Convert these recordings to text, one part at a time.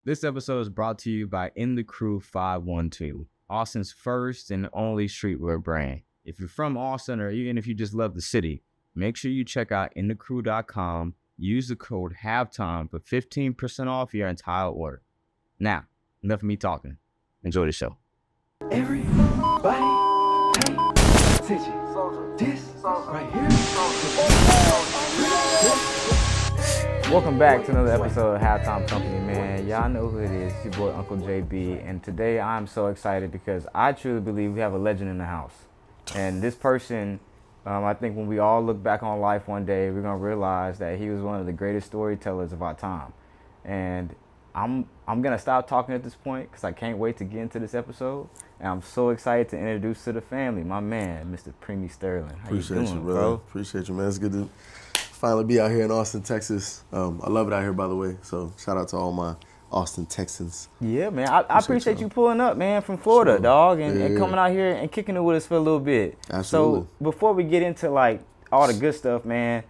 This episode is brought to you by In the Crew 512, Austin's first and only streetwear brand. If you're from Austin or even if you just love the city, make sure you check out inthecrew.com. Use the code HALFTIME for 15% off your entire order. Now, enough of me talking. Enjoy the show. Everybody pay attention. This right here. Welcome back to another episode of Halftime Company, man. Y'all know who it is. It's your boy, Uncle JB. And today I'm so excited because I truly believe we have a legend in the house. And this person, I think when we all look back on life one day, we're going to realize that he was one of the greatest storytellers of our time. And I'm going to stop talking at this point because I can't wait to get into this episode. And I'm so excited to introduce to the family my man, Mr. Premi Sterlin. How Appreciate you doing, brother? bro? Appreciate you, man. It's good to finally be out here in Austin, Texas. I love it out here, by the way. So shout out to all my Austin Texans. Yeah, man. I appreciate y'all. you pulling up, man, from Florida, Sure. dog, and Yeah. coming out here and kicking it with us for a little bit. Absolutely. So before we get into like all the good stuff, man,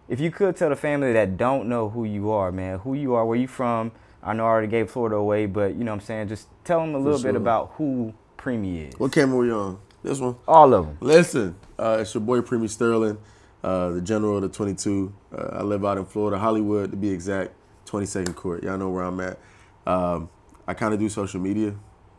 if you could tell the family that don't know who you are, man, who you are, where you from. I know I already gave Florida away, but you know what I'm saying? Just tell them a little bit sure. about who Premi is. What camera were you on? This one? All of them. Listen, it's your boy Premi Sterlin, the general of the 22. I live out in Florida, Hollywood to be exact, 22nd Court. Y'all know where I'm at. I kind of do social media,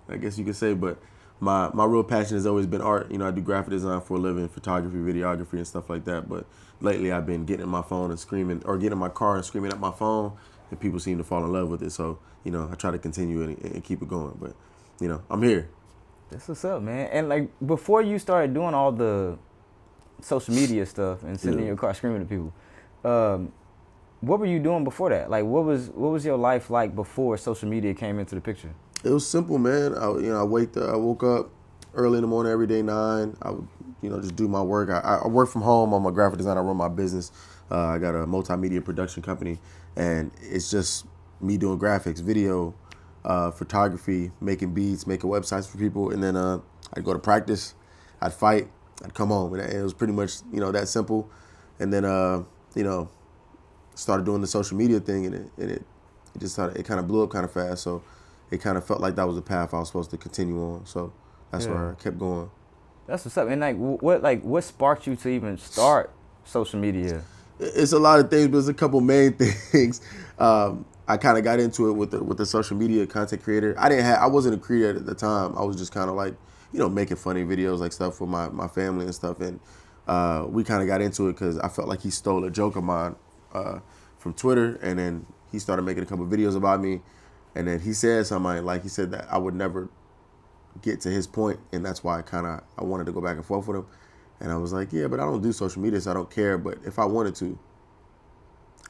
I guess you could say, but my real passion has always been art. You know, I do graphic design for a living, photography, videography, and stuff like that. But lately I've been getting in my phone and screaming, or getting in my car and screaming at my phone, and people seem to fall in love with it. So, you know, I try to continue it and keep it going. But, you know, I'm here. That's what's up, man. And like before you started doing all the social media stuff and sitting in your car screaming at people, what were you doing before that? Like, what was your life like before social media came into the picture? It was simple, man. I woke up early in the morning every day, 9. I would, just do my work. I work from home. I'm a graphic designer. I run my business. I got a multimedia production company, and it's just me doing graphics, video, photography, making beats, making websites for people, and then I'd go to practice, I'd fight, I'd come home, and it was pretty much that simple. And then started doing the social media thing, and it kind of blew up kind of fast. So it kind of felt like that was the path I was supposed to continue on. So that's where I kept going. That's what's up. And what sparked you to even start social media? It's a lot of things, but it's a couple main things. I kind of got into it with the social media content creator. I wasn't a creator at the time. I was just kind of like, making funny videos, like stuff for my family and stuff. And we kind of got into it because I felt like he stole a joke of mine from Twitter, and then he started making a couple videos about me. And then he said something like, he said that I would never get to his point, and that's why I wanted to go back and forth with him. And I was like, yeah, but I don't do social media, so I don't care. But if I wanted to,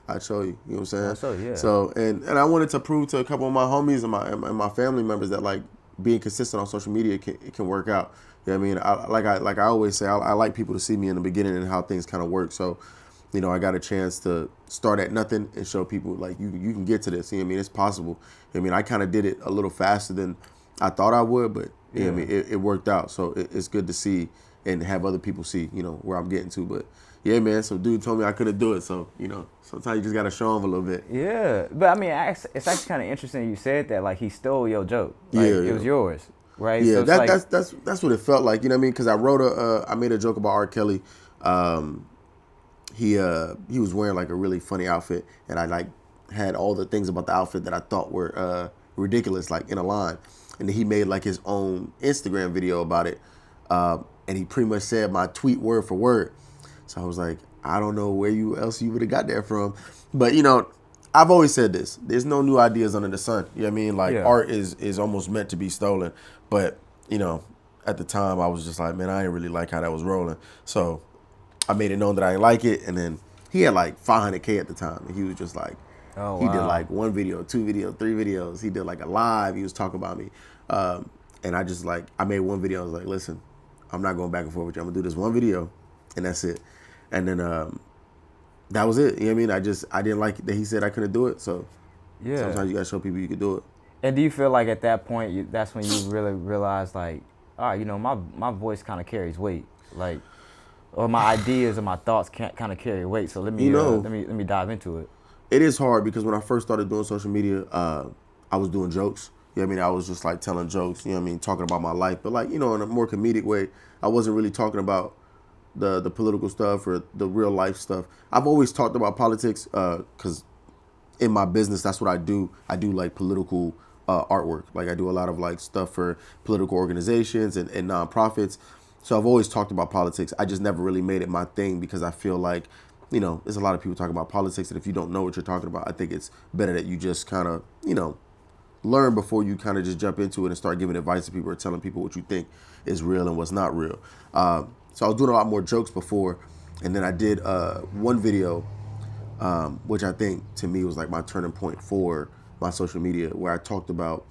I'd show you. You know what I'm saying? I'll show you, yeah. So and I wanted to prove to a couple of my homies and my family members that like being consistent on social media can work out. You know what I mean? Like I always say, I like people to see me in the beginning and how things kind of work. So, I got a chance to start at nothing and show people like you can get to this. You know what I mean? It's possible. You know what I mean? I kind of did it a little faster than I thought I would, but you know what I mean? It worked out. So it's good to see and have other people see, where I'm getting to. But yeah, man, some dude told me I couldn't do it. So, sometimes you just got to show them a little bit. Yeah. But I mean, it's actually kind of interesting you said that, like he stole your joke. Like, it was yours, right? Yeah, So that's what it felt like. You know what I mean? Because I made a joke about R. Kelly. He was wearing like a really funny outfit, and I like had all the things about the outfit that I thought were ridiculous, like in a line. And then he made like his own Instagram video about it, and he pretty much said my tweet word for word. So I was like, I don't know where else you would have got that from, but I've always said this: there's no new ideas under the sun. You know what I mean? Like art is almost meant to be stolen, but at the time I was just like, man, I didn't really like how that was rolling. So I made it known that I didn't like it, and then he had like 500K at the time, and he was just like, he did like 1 video, 2 videos, 3 videos. He did like a live. He was talking about me, and I made 1 video. I was like, listen, I'm not going back and forth with you. I'm gonna do this 1 video, and that's it. And then that was it. You know what I mean? I didn't like that he said I couldn't do it. So sometimes you gotta show people you can do it. And do you feel like at that point that's when you really realized like, all right, my voice kind of carries weight, like, or my ideas and my thoughts can't kind of carry weight. So let me dive into it. It is hard because when I first started doing social media, I was doing jokes. You know what I mean? I was just like telling jokes, you know what I mean, talking about my life, but like, you know, in a more comedic way. I wasn't really talking about the political stuff or the real life stuff. I've always talked about politics because in my business, that's what I do. I do like political artwork. Like I do a lot of like stuff for political organizations and nonprofits. So I've always talked about politics. I just never really made it my thing because I feel like, you know, there's a lot of people talking about politics, and if you don't know what you're talking about, I think it's better that you just kind of, you know, learn before you kind of just jump into it and start giving advice to people or telling people what you think is real and what's not real. So I was doing a lot more jokes before, and then I did one video, which I think to me was like my turning point for my social media, where I talked about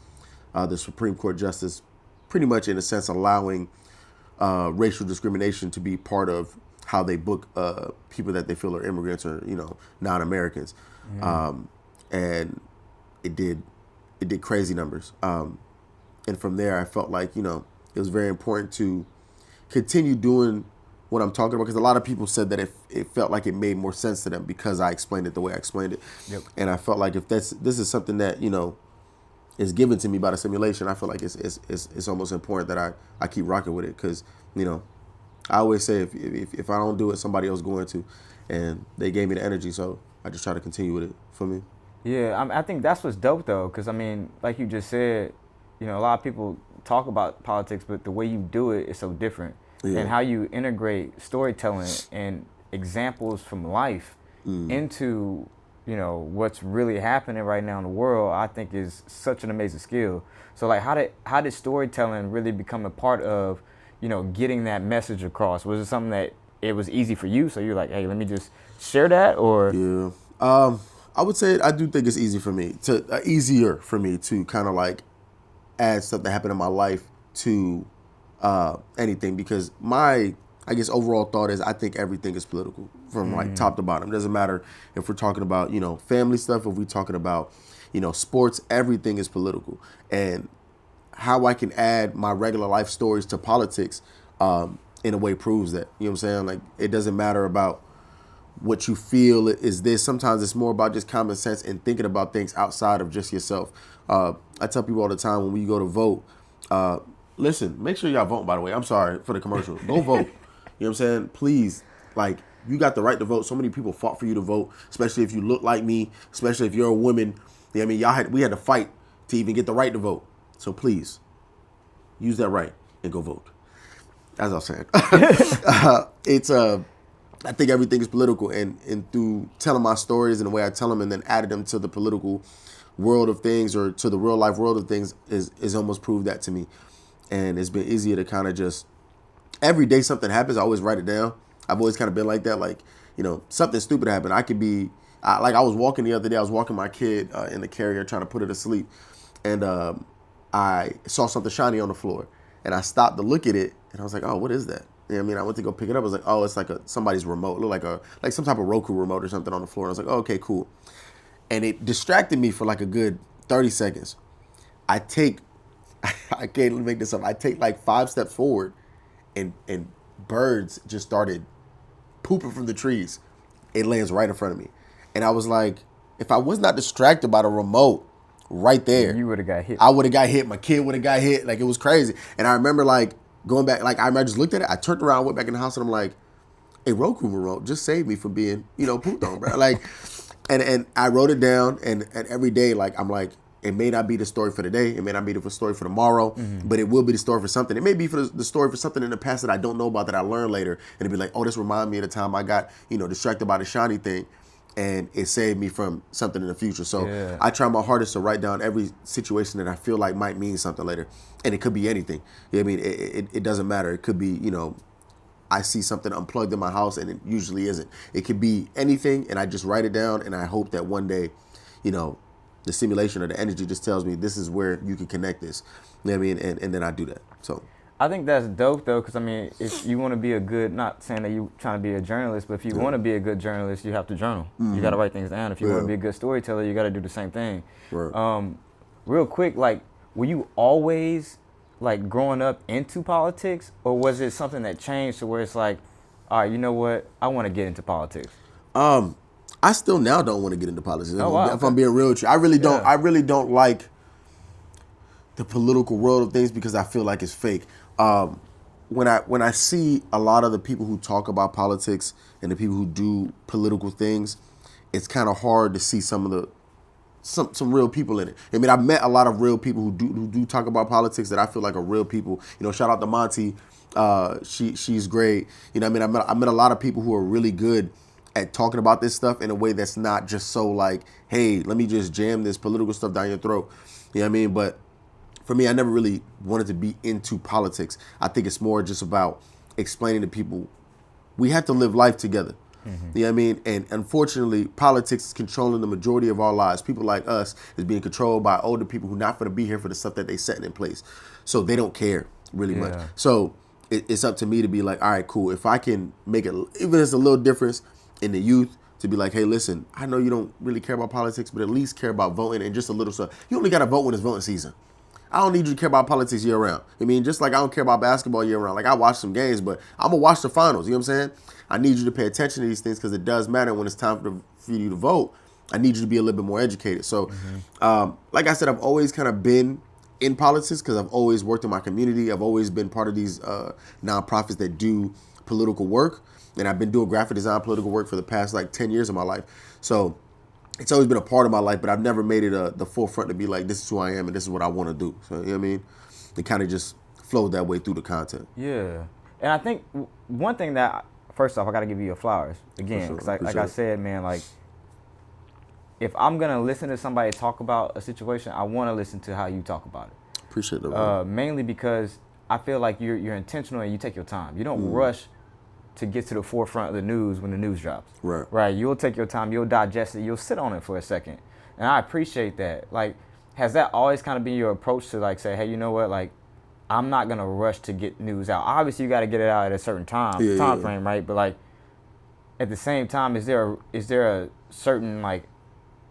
the Supreme Court justice pretty much in a sense allowing racial discrimination to be part of how they book people that they feel are immigrants or, you know, non-Americans. And it did crazy numbers. And from there, I felt like, you know, it was very important to continue doing what I'm talking about, because a lot of people said that it felt like it made more sense to them because I explained it the way I explained it. Yep. And I felt like if this is something that, you know, is given to me by the simulation, I feel like it's almost important that I keep rocking with it, because, you know, I always say if I don't do it, somebody else is going to, and they gave me the energy, so I just try to continue with it for me. Yeah, I think that's what's dope though, because I mean, like you just said, you know, a lot of people talk about politics, but the way you do it is so different. Yeah. And how you integrate storytelling and examples from life into, you know, what's really happening right now in the world, I think is such an amazing skill. So like, how did storytelling really become a part of, you know, getting that message across? Was it something that it was easy for you? So you're like, hey, let me just share that, or? Yeah. I would say I do think it's easier for me to kind of like add stuff that happened in my life to anything, because my, I guess, overall thought is I think everything is political from like top to bottom. It doesn't matter if we're talking about, you know, family stuff, if we're talking about, you know, sports, everything is political. And how I can add my regular life stories to politics in a way proves that, you know what I'm saying? Like, it doesn't matter about what you feel is this. Sometimes it's more about just common sense and thinking about things outside of just yourself. I tell people all the time when we go to vote, listen, make sure y'all vote, by the way. I'm sorry for the commercial. Go vote. You know what I'm saying? Please, like, you got the right to vote. So many people fought for you to vote, especially if you look like me, especially if you're a woman. You know what I mean? We had to fight to even get the right to vote. So please, use that right and go vote. As I was saying. I think everything is political, and through telling my stories and the way I tell them and then added them to the political world of things or to the real life world of things is almost proved that to me. And it's been easier to kind of just, every day something happens, I always write it down. I've always kind of been like that. Like, you know, something stupid happened. I could be, like I was walking the other day, I was walking my kid in the carrier trying to put her to sleep. And I saw something shiny on the floor. And I stopped to look at it, and I was like, oh, what is that? You know what I mean? I went to go pick it up. I was like, oh, it's like somebody's remote. It looked like some type of Roku remote or something on the floor. And I was like, oh, okay, cool. And it distracted me for like a good 30 seconds. I can't make this up. I take like 5 steps forward, and birds just started pooping from the trees. It lands right in front of me. And I was like, if I was not distracted by the remote right there, you would have got hit. I would have got hit. My kid would have got hit. Like, it was crazy. And I remember like going back, like I just looked at it. I turned around, went back in the house, and I'm like, a Roku remote just saved me from being, you know, pooped on, bro. Like, and I wrote it down, and every day, like, I'm like, it may not be the story for today. It may not be the story for tomorrow, but it will be the story for something. It may be for the story for something in the past that I don't know about that I learned later. And it'd be like, oh, this reminded me of the time I got, you know, distracted by the shiny thing, and it saved me from something in the future. So yeah. I try my hardest to write down every situation that I feel like might mean something later. And it could be anything. You know what I mean? It doesn't matter. It could be, you know, I see something unplugged in my house, and it usually isn't. It could be anything, and I just write it down, and I hope that one day, you know, the simulation or the energy just tells me this is where you can connect this. You know what I mean? And then I do that. So I think that's dope, though, because, I mean, if you want to be a good, not saying that you're trying to be a journalist, but if you want to be a good journalist, you have to journal. You got to write things down. If you want to be a good storyteller, you got to do the same thing. Right. Real quick, like, were you always, like, growing up into politics, or was it something that changed to where it's like, all right, you know what, I want to get into politics? I still now don't want to get into politics. Oh, wow, if I'm being real with you, I really don't. I really don't like the political world of things because I feel like it's fake. When I see a lot of the people who talk about politics and the people who do political things, it's kind of hard to see some real people in it. I mean, I've met a lot of real people who do talk about politics that I feel like are real people. You know, shout out to Monty. She's great. You know, I mean, I met a lot of people who are really good at talking about this stuff in a way that's not just so like, hey, let me just jam this political stuff down your throat. You know what I mean? But for me, I never really wanted to be into politics. I think it's more just about explaining to people we have to live life together. Mm-hmm. You know what I mean? And unfortunately, politics is controlling the majority of our lives. People like us is being controlled by older people who not going to be here for the stuff that they setting in place. So they don't care really much. So it's up to me to be like, all right, cool. If I can make it, even if it's a little difference in the youth, to be like, hey, listen, I know you don't really care about politics, but at least care about voting and just a little stuff. You only got to vote when it's voting season. I don't need you to care about politics year round. I mean, just like I don't care about basketball year round. Like I watch some games, but I'm going to watch the finals. You know what I'm saying? I need you to pay attention to these things because it does matter when it's time for you to vote. I need you to be a little bit more educated. So, like I said, I've always kind of been in politics because I've always worked in my community. I've always been part of these nonprofits that do political work. And I've been doing graphic design, political work for the past like 10 years of my life. So it's always been a part of my life, but I've never made it the forefront to be like, this is who I am and this is what I want to do. So, you know what I mean? It kind of just flowed that way through the content. Yeah. And I think one thing that, first off, I got to give you your flowers again. Because like I said, man, like, if I'm going to listen to somebody talk about a situation, I want to listen to how you talk about it. Appreciate that, man. Mainly because I feel like you're intentional and you take your time. You don't rush to get to the forefront of the news when the news drops. Right. Right. You'll take your time. You'll digest it. You'll sit on it for a second. And I appreciate that. Like, has that always kind of been your approach to like say, hey, you know what? Like, I'm not going to rush to get news out. Obviously, you got to get it out at a certain time frame, right? But like, at the same time, is there a certain like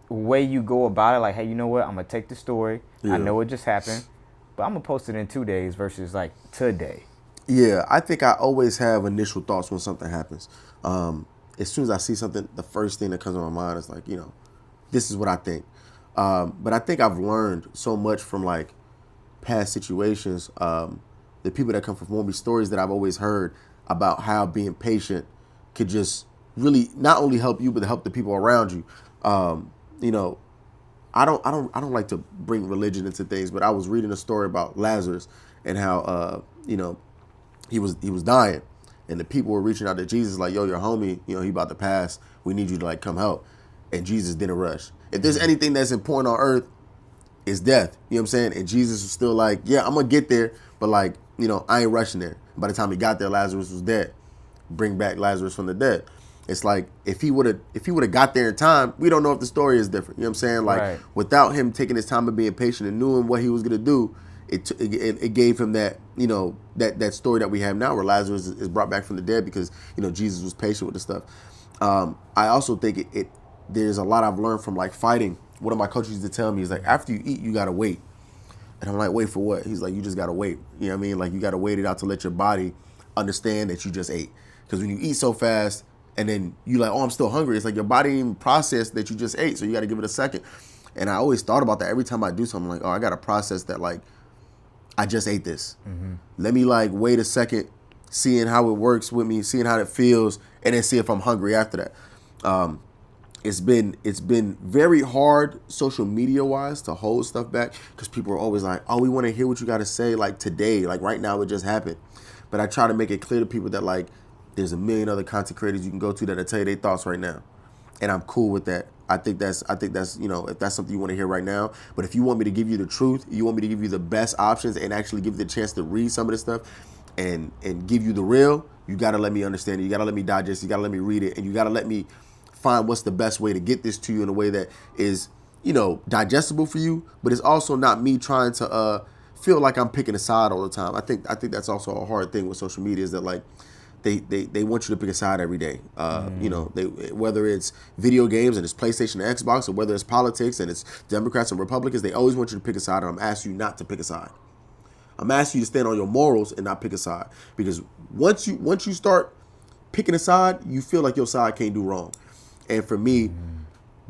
way you go about it? Like, hey, you know what? I'm going to take the story. I know it just happened, but I'm going to post it in 2 days versus like today. Yeah, I think I always have initial thoughts when something happens. As soon as I see something, the first thing that comes to my mind is like, you know, this is what I think. But I think I've learned so much from like past situations. The people that come from me, stories that I've always heard about how being patient could just really not only help you, but help the people around you. You know, I don't like to bring religion into things, but I was reading a story about Lazarus and how you know, he was dying, and the people were reaching out to Jesus like, yo, your homie, you know, he about to pass. We need you to like come help. And Jesus didn't rush. If there's anything that's important on earth, it's death. You know what I'm saying? And Jesus was still like, yeah, I'm gonna get there, but like, you know, I ain't rushing there. By the time he got there, Lazarus was dead. Bring back Lazarus from the dead. It's like if he would have got there in time, we don't know if the story is different. You know what I'm saying? Like without him taking his time and being patient and knowing what he was gonna do, it gave him that, you know, that story that we have now where Lazarus is brought back from the dead because, you know, Jesus was patient with the stuff. I also think there's a lot I've learned from like fighting. One of my coaches used to tell me is like, after you eat, you gotta wait. And I'm like, wait for what? He's like, you just gotta wait. You know what I mean? Like you gotta wait it out to let your body understand that you just ate. Because when you eat so fast and then you like, oh, I'm still hungry. It's like your body didn't even process that you just ate. So you gotta give it a second. And I always thought about that every time I do something. I'm like, oh, I gotta process that like, I just ate this. Mm-hmm. Let me like wait a second, seeing how it works with me, seeing how it feels, and then see if I'm hungry after that. It's been very hard social media wise to hold stuff back because people are always like, oh, we want to hear what you got to say like today, like right now it just happened. But I try to make it clear to people that like there's a million other content creators you can go to that'll tell you their thoughts right now. And I'm cool with that. I think that's, you know, if that's something you want to hear right now. But if you want me to give you the truth, you want me to give you the best options and actually give you the chance to read some of this stuff and give you the real, you got to let me understand it. You got to let me digest it. You got to let me read it. And you got to let me find what's the best way to get this to you in a way that is, you know, digestible for you. But it's also not me trying to feel like I'm picking a side all the time. I think that's also a hard thing with social media is that like, They want you to pick a side every day. You know, whether it's video games and it's PlayStation and Xbox, or whether it's politics and it's Democrats and Republicans, they always want you to pick a side. And I'm asking you not to pick a side. I'm asking you to stand on your morals and not pick a side. Because once you start picking a side, you feel like your side can't do wrong. And for me,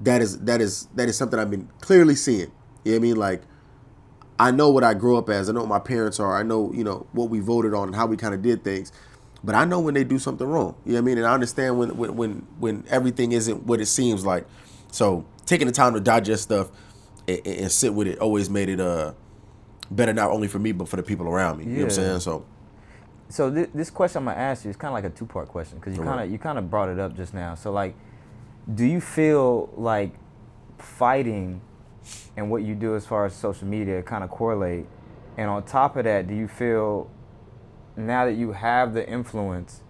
that is something I've been clearly seeing. You know what I mean? Like I know what I grew up as. I know what my parents are. I know, what we voted on and how we kind of did things. But I know when they do something wrong. You know what I mean? And I understand when everything isn't what it seems like. So taking the time to digest stuff and sit with it always made it better, not only for me, but for the people around me. You know what I'm saying? So this question I'm gonna ask you is kind of like a two-part question, because you kind of brought it up just now. So like, do you feel like fighting and what you do as far as social media kind of correlate? And on top of that, do you feel now that you have the influence,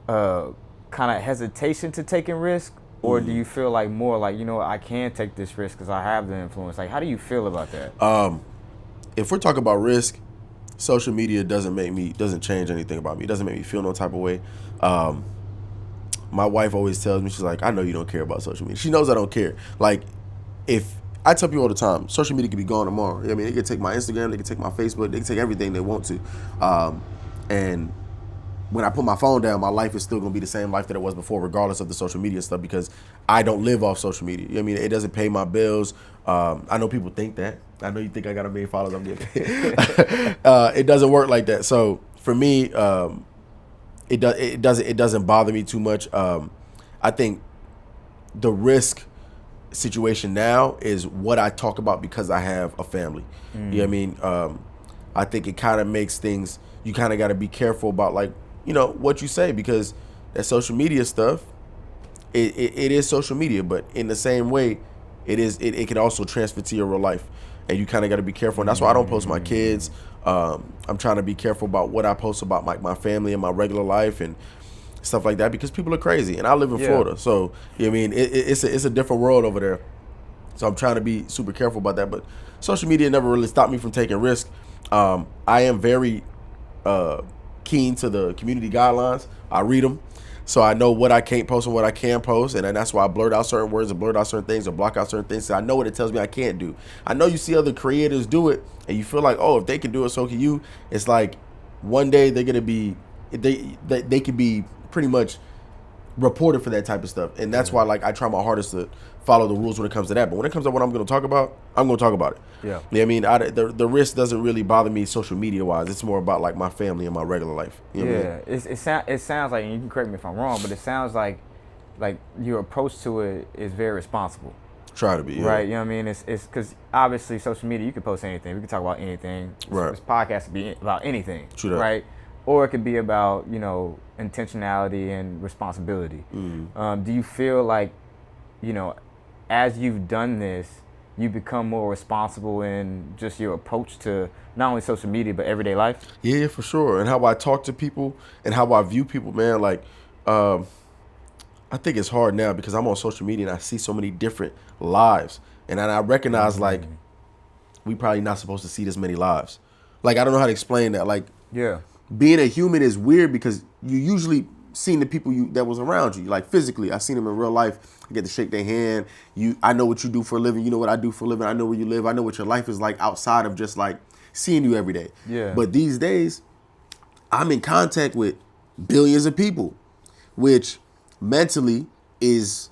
kind of hesitation to taking risk, or do you feel like more like, I can take this risk because I have the influence? Like, how do you feel about that? If we're talking about risk, social media doesn't change anything about me. It doesn't make me feel no type of way. My wife always tells me, she's like, I know you don't care about social media. She knows I don't care. Like, if I tell people all the time, social media could be gone tomorrow. I mean, they could take my Instagram, they could take my Facebook, they could take everything they want to. And when I put my phone down, my life is still going to be the same life that it was before, regardless of the social media stuff, because I don't live off social media. You know what I mean? It doesn't pay my bills. I know people think that. I know you think I got 1 million followers. I'm getting it doesn't work like that. So for me, it doesn't bother me too much. I think the risk situation now is what I talk about because I have a family. You know what I mean? I think it kind of makes things, you kind of got to be careful about, like, what you say, because that social media stuff, it is social media, but in the same way, it can also transfer to your real life, and you kind of got to be careful. And that's why I don't post my kids. I'm trying to be careful about what I post about my family and my regular life and stuff like that, because people are crazy, and I live in Florida, so you know what I mean, it's a different world over there. So I'm trying to be super careful about that. But social media never really stopped me from taking risks. I am very keen to the community guidelines. I read them, so I know what I can't post and what I can post, and that's why I blurt out certain words and blurt out certain things or block out certain things. So I know what it tells me I can't do. I know you see other creators do it, and you feel like, oh, if they can do it, so can you. It's like one day they're gonna be, they could be pretty much reported for that type of stuff, and that's why, like, I try my hardest to follow the rules when it comes to that. But when it comes to what I'm going to talk about, I'm going to talk about it. Yeah. You know what I mean? The risk doesn't really bother me social media wise. It's more about, like, my family and my regular life. You know what I mean? It sounds like, and you can correct me if I'm wrong, but it sounds like your approach to it is very responsible. Try to be, yeah. Right? You know what I mean? It's because obviously social media, you can post anything. We can talk about anything. Right. This podcast could be about anything. True that. Right? Or it could be about, intentionality and responsibility. Do you feel like, as you've done this, you become more responsible in just your approach to not only social media, but everyday life? Yeah, for sure. And how I talk to people and how I view people, man, like, I think it's hard now because I'm on social media and I see so many different lives. And I recognize, like, we probably not supposed to see this many lives. Like, I don't know how to explain that. Like, yeah, being a human is weird because you usually seen the people that was around you, like physically. I seen them in real life. I get to shake their hand. I know what you do for a living. You know what I do for a living. I know where you live. I know what your life is like outside of just like seeing you every day. Yeah. But these days, I'm in contact with billions of people, which mentally is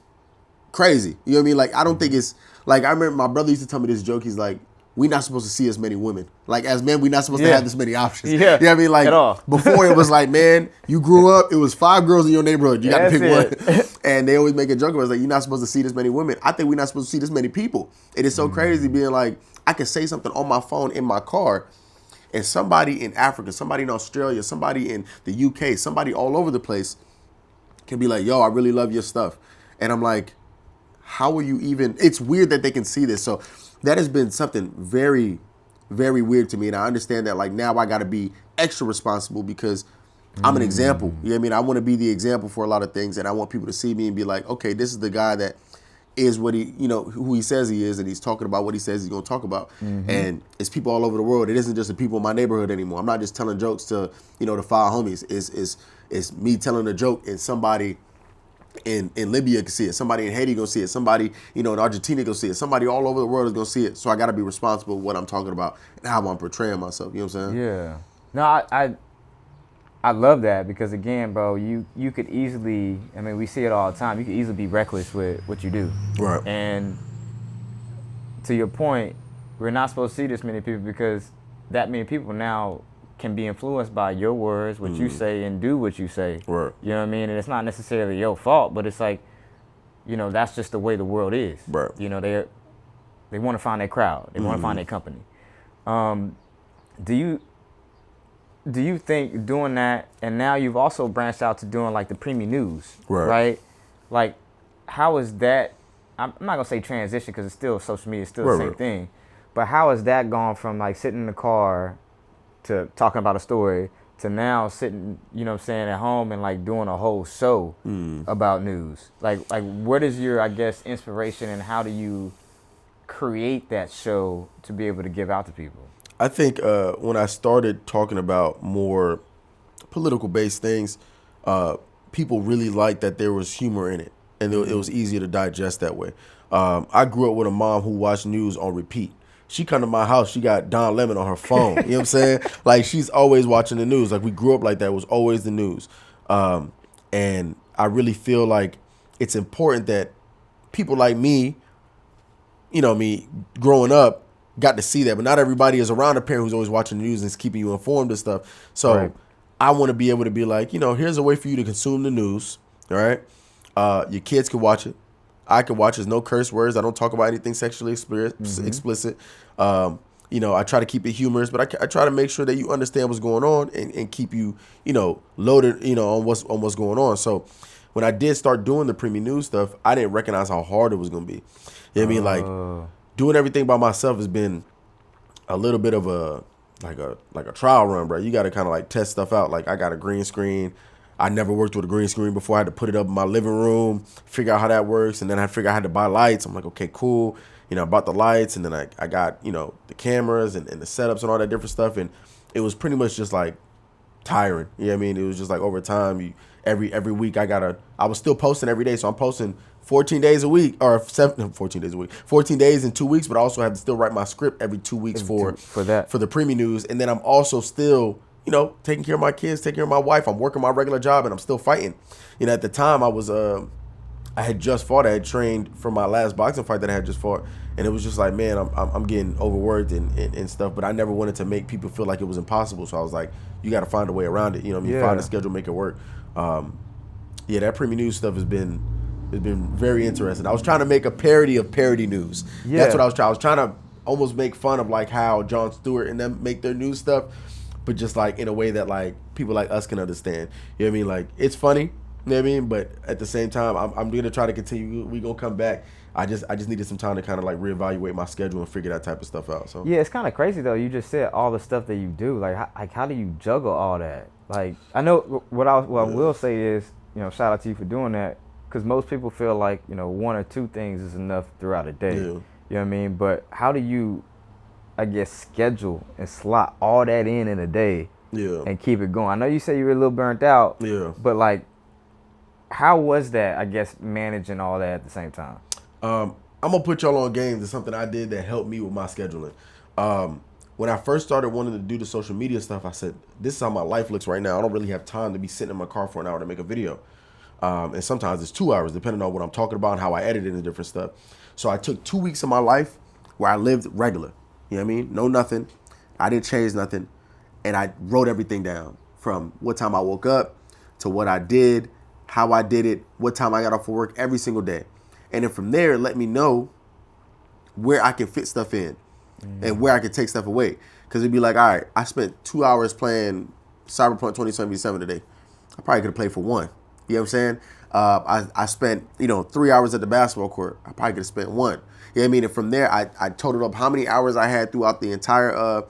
crazy. You know what I mean? Like, I don't think it's like, I remember my brother used to tell me this joke. He's like, we're not supposed to see as many women. Like, as men, we're not supposed to have this many options. Yeah. You know what I mean? Like, at all. Before it was like, man, you grew up, it was 5 girls in your neighborhood. You got to pick one. And they always make a joke about it. It's like, you're not supposed to see this many women. I think we're not supposed to see this many people. It is so crazy being like, I can say something on my phone in my car, and somebody in Africa, somebody in Australia, somebody in the UK, somebody all over the place can be like, yo, I really love your stuff. And I'm like, how are you even, it's weird that they can see this. So that has been something very, very weird to me. And I understand that, like, now I got to be extra responsible because I'm an example. You know what I mean? I want to be the example for a lot of things, and I want people to see me and be like, okay, this is the guy that is what he, who he says he is, and he's talking about what he says he's going to talk about. And it's people all over the world. It isn't just the people in my neighborhood anymore. I'm not just telling jokes to, the 5 homies. It's me telling a joke, and somebody in Libya can see it. Somebody in Haiti gonna see it. Somebody, in Argentina gonna see it. Somebody all over the world is gonna see it. So I gotta be responsible with what I'm talking about and how I'm portraying myself. You know what I'm saying? Yeah. No, I love that because, again, bro, you could easily, I mean, we see it all the time. You could easily be reckless with what you do. Right. And to your point, we're not supposed to see this many people because that many people now can be influenced by your words, what you say, and do what you say. Right. You know what I mean? And it's not necessarily your fault, but it's like, you know, that's just the way the world is. Right. You know, they want to find their crowd. They want to find their company. Do you think doing that, and now you've also branched out to doing like the Premi news, right? Like, how is that? I'm not gonna say transition because it's still social media, it's still the same thing. But how has that gone from like sitting in the car to talking about a story to now sitting, you know what I'm saying, at home and like doing a whole show about news? Like what is your, I guess, inspiration, and how do you create that show to be able to give out to people? I think when I started talking about more political based things, people really liked that there was humor in it, and it was easier to digest that way. I grew up with a mom who watched news on repeat. She come to my house, she got Don Lemon on her phone. You know what I'm saying? Like, she's always watching the news. Like, we grew up like that. It was always the news. And I really feel like it's important that people like me, you know, me growing up, got to see that. But not everybody is around a parent who's always watching the news and is keeping you informed and stuff. So I want to be able to be like, you know, here's a way for you to consume the news. All right. Your kids can watch it. I can watch. There's no curse words. I don't talk about anything sexually explicit. You know, I try to keep it humorous, but I try to make sure that you understand what's going on and keep you, you know, loaded, you know, on what's going on. So when I did start doing the Premi news stuff, I didn't recognize how hard it was going to be. You know what I mean? Like, doing everything by myself has been a little bit of a trial run, bro. You got to kind of like test stuff out. Like, I got a green screen. I never worked with a green screen before. I had to put it up in my living room, figure out how that works. And then I figured I had to buy lights. I'm like, okay, cool. You know, I bought the lights, and then I got, you know, the cameras and the setups and all that different stuff. And it was pretty much just like tiring. You know what I mean? It was just like over time, every week I was still posting every day. So I'm posting 14 days a week, or 14 days a week, 14 days in 2 weeks, but I also have to still write my script every 2 weeks for the Premi news. And then I'm also still, you know, taking care of my kids, taking care of my wife. I'm working my regular job, and I'm still fighting. You know, at the time I had just fought. I had trained for my last boxing fight that I had just fought. And it was just like, man, I'm getting overworked and stuff, but I never wanted to make people feel like it was impossible. So I was like, you got to find a way around it. You know what I mean? Find a schedule, make it work. That Premi news stuff has been very interesting. I was trying to make a parody of parody news. That's what I was trying. I was trying to almost make fun of like how Jon Stewart and them make their news stuff, but just like in a way that like people like us can understand. You know what I mean? Like, it's funny, you know what I mean? But at the same time, I'm going to try to continue. We going to come back. I just needed some time to kind of like reevaluate my schedule and figure that type of stuff out. So yeah, it's kind of crazy though. You just said all the stuff that you do. Like how do you juggle all that? Like, I know what I will say is, you know, shout out to you for doing that, because most people feel like, you know, one or two things is enough throughout a day. You know what I mean? But how do you, I guess, schedule and slot all that in a day and keep it going? I know you said you were a little burnt out, but like, how was that, I guess, managing all that at the same time? I'm going to put y'all on game to something I did that helped me with my scheduling. When I first started wanting to do the social media stuff, I said, this is how my life looks right now. I don't really have time to be sitting in my car for an hour to make a video. And sometimes it's 2 hours, depending on what I'm talking about and how I edit it and different stuff. So I took 2 weeks of my life where I lived regular. You know what I mean? No nothing. I didn't change nothing. And I wrote everything down, from what time I woke up to what I did, how I did it, what time I got off of work every single day. And then from there, let me know where I can fit stuff in and where I can take stuff away. Because it'd be like, all right, I spent 2 hours playing Cyberpunk 2077 today. I probably could have played for one. You know what I'm saying? I spent, 3 hours at the basketball court. I probably could have spent one. You know what I mean? And from there, I totaled up how many hours I had throughout the entire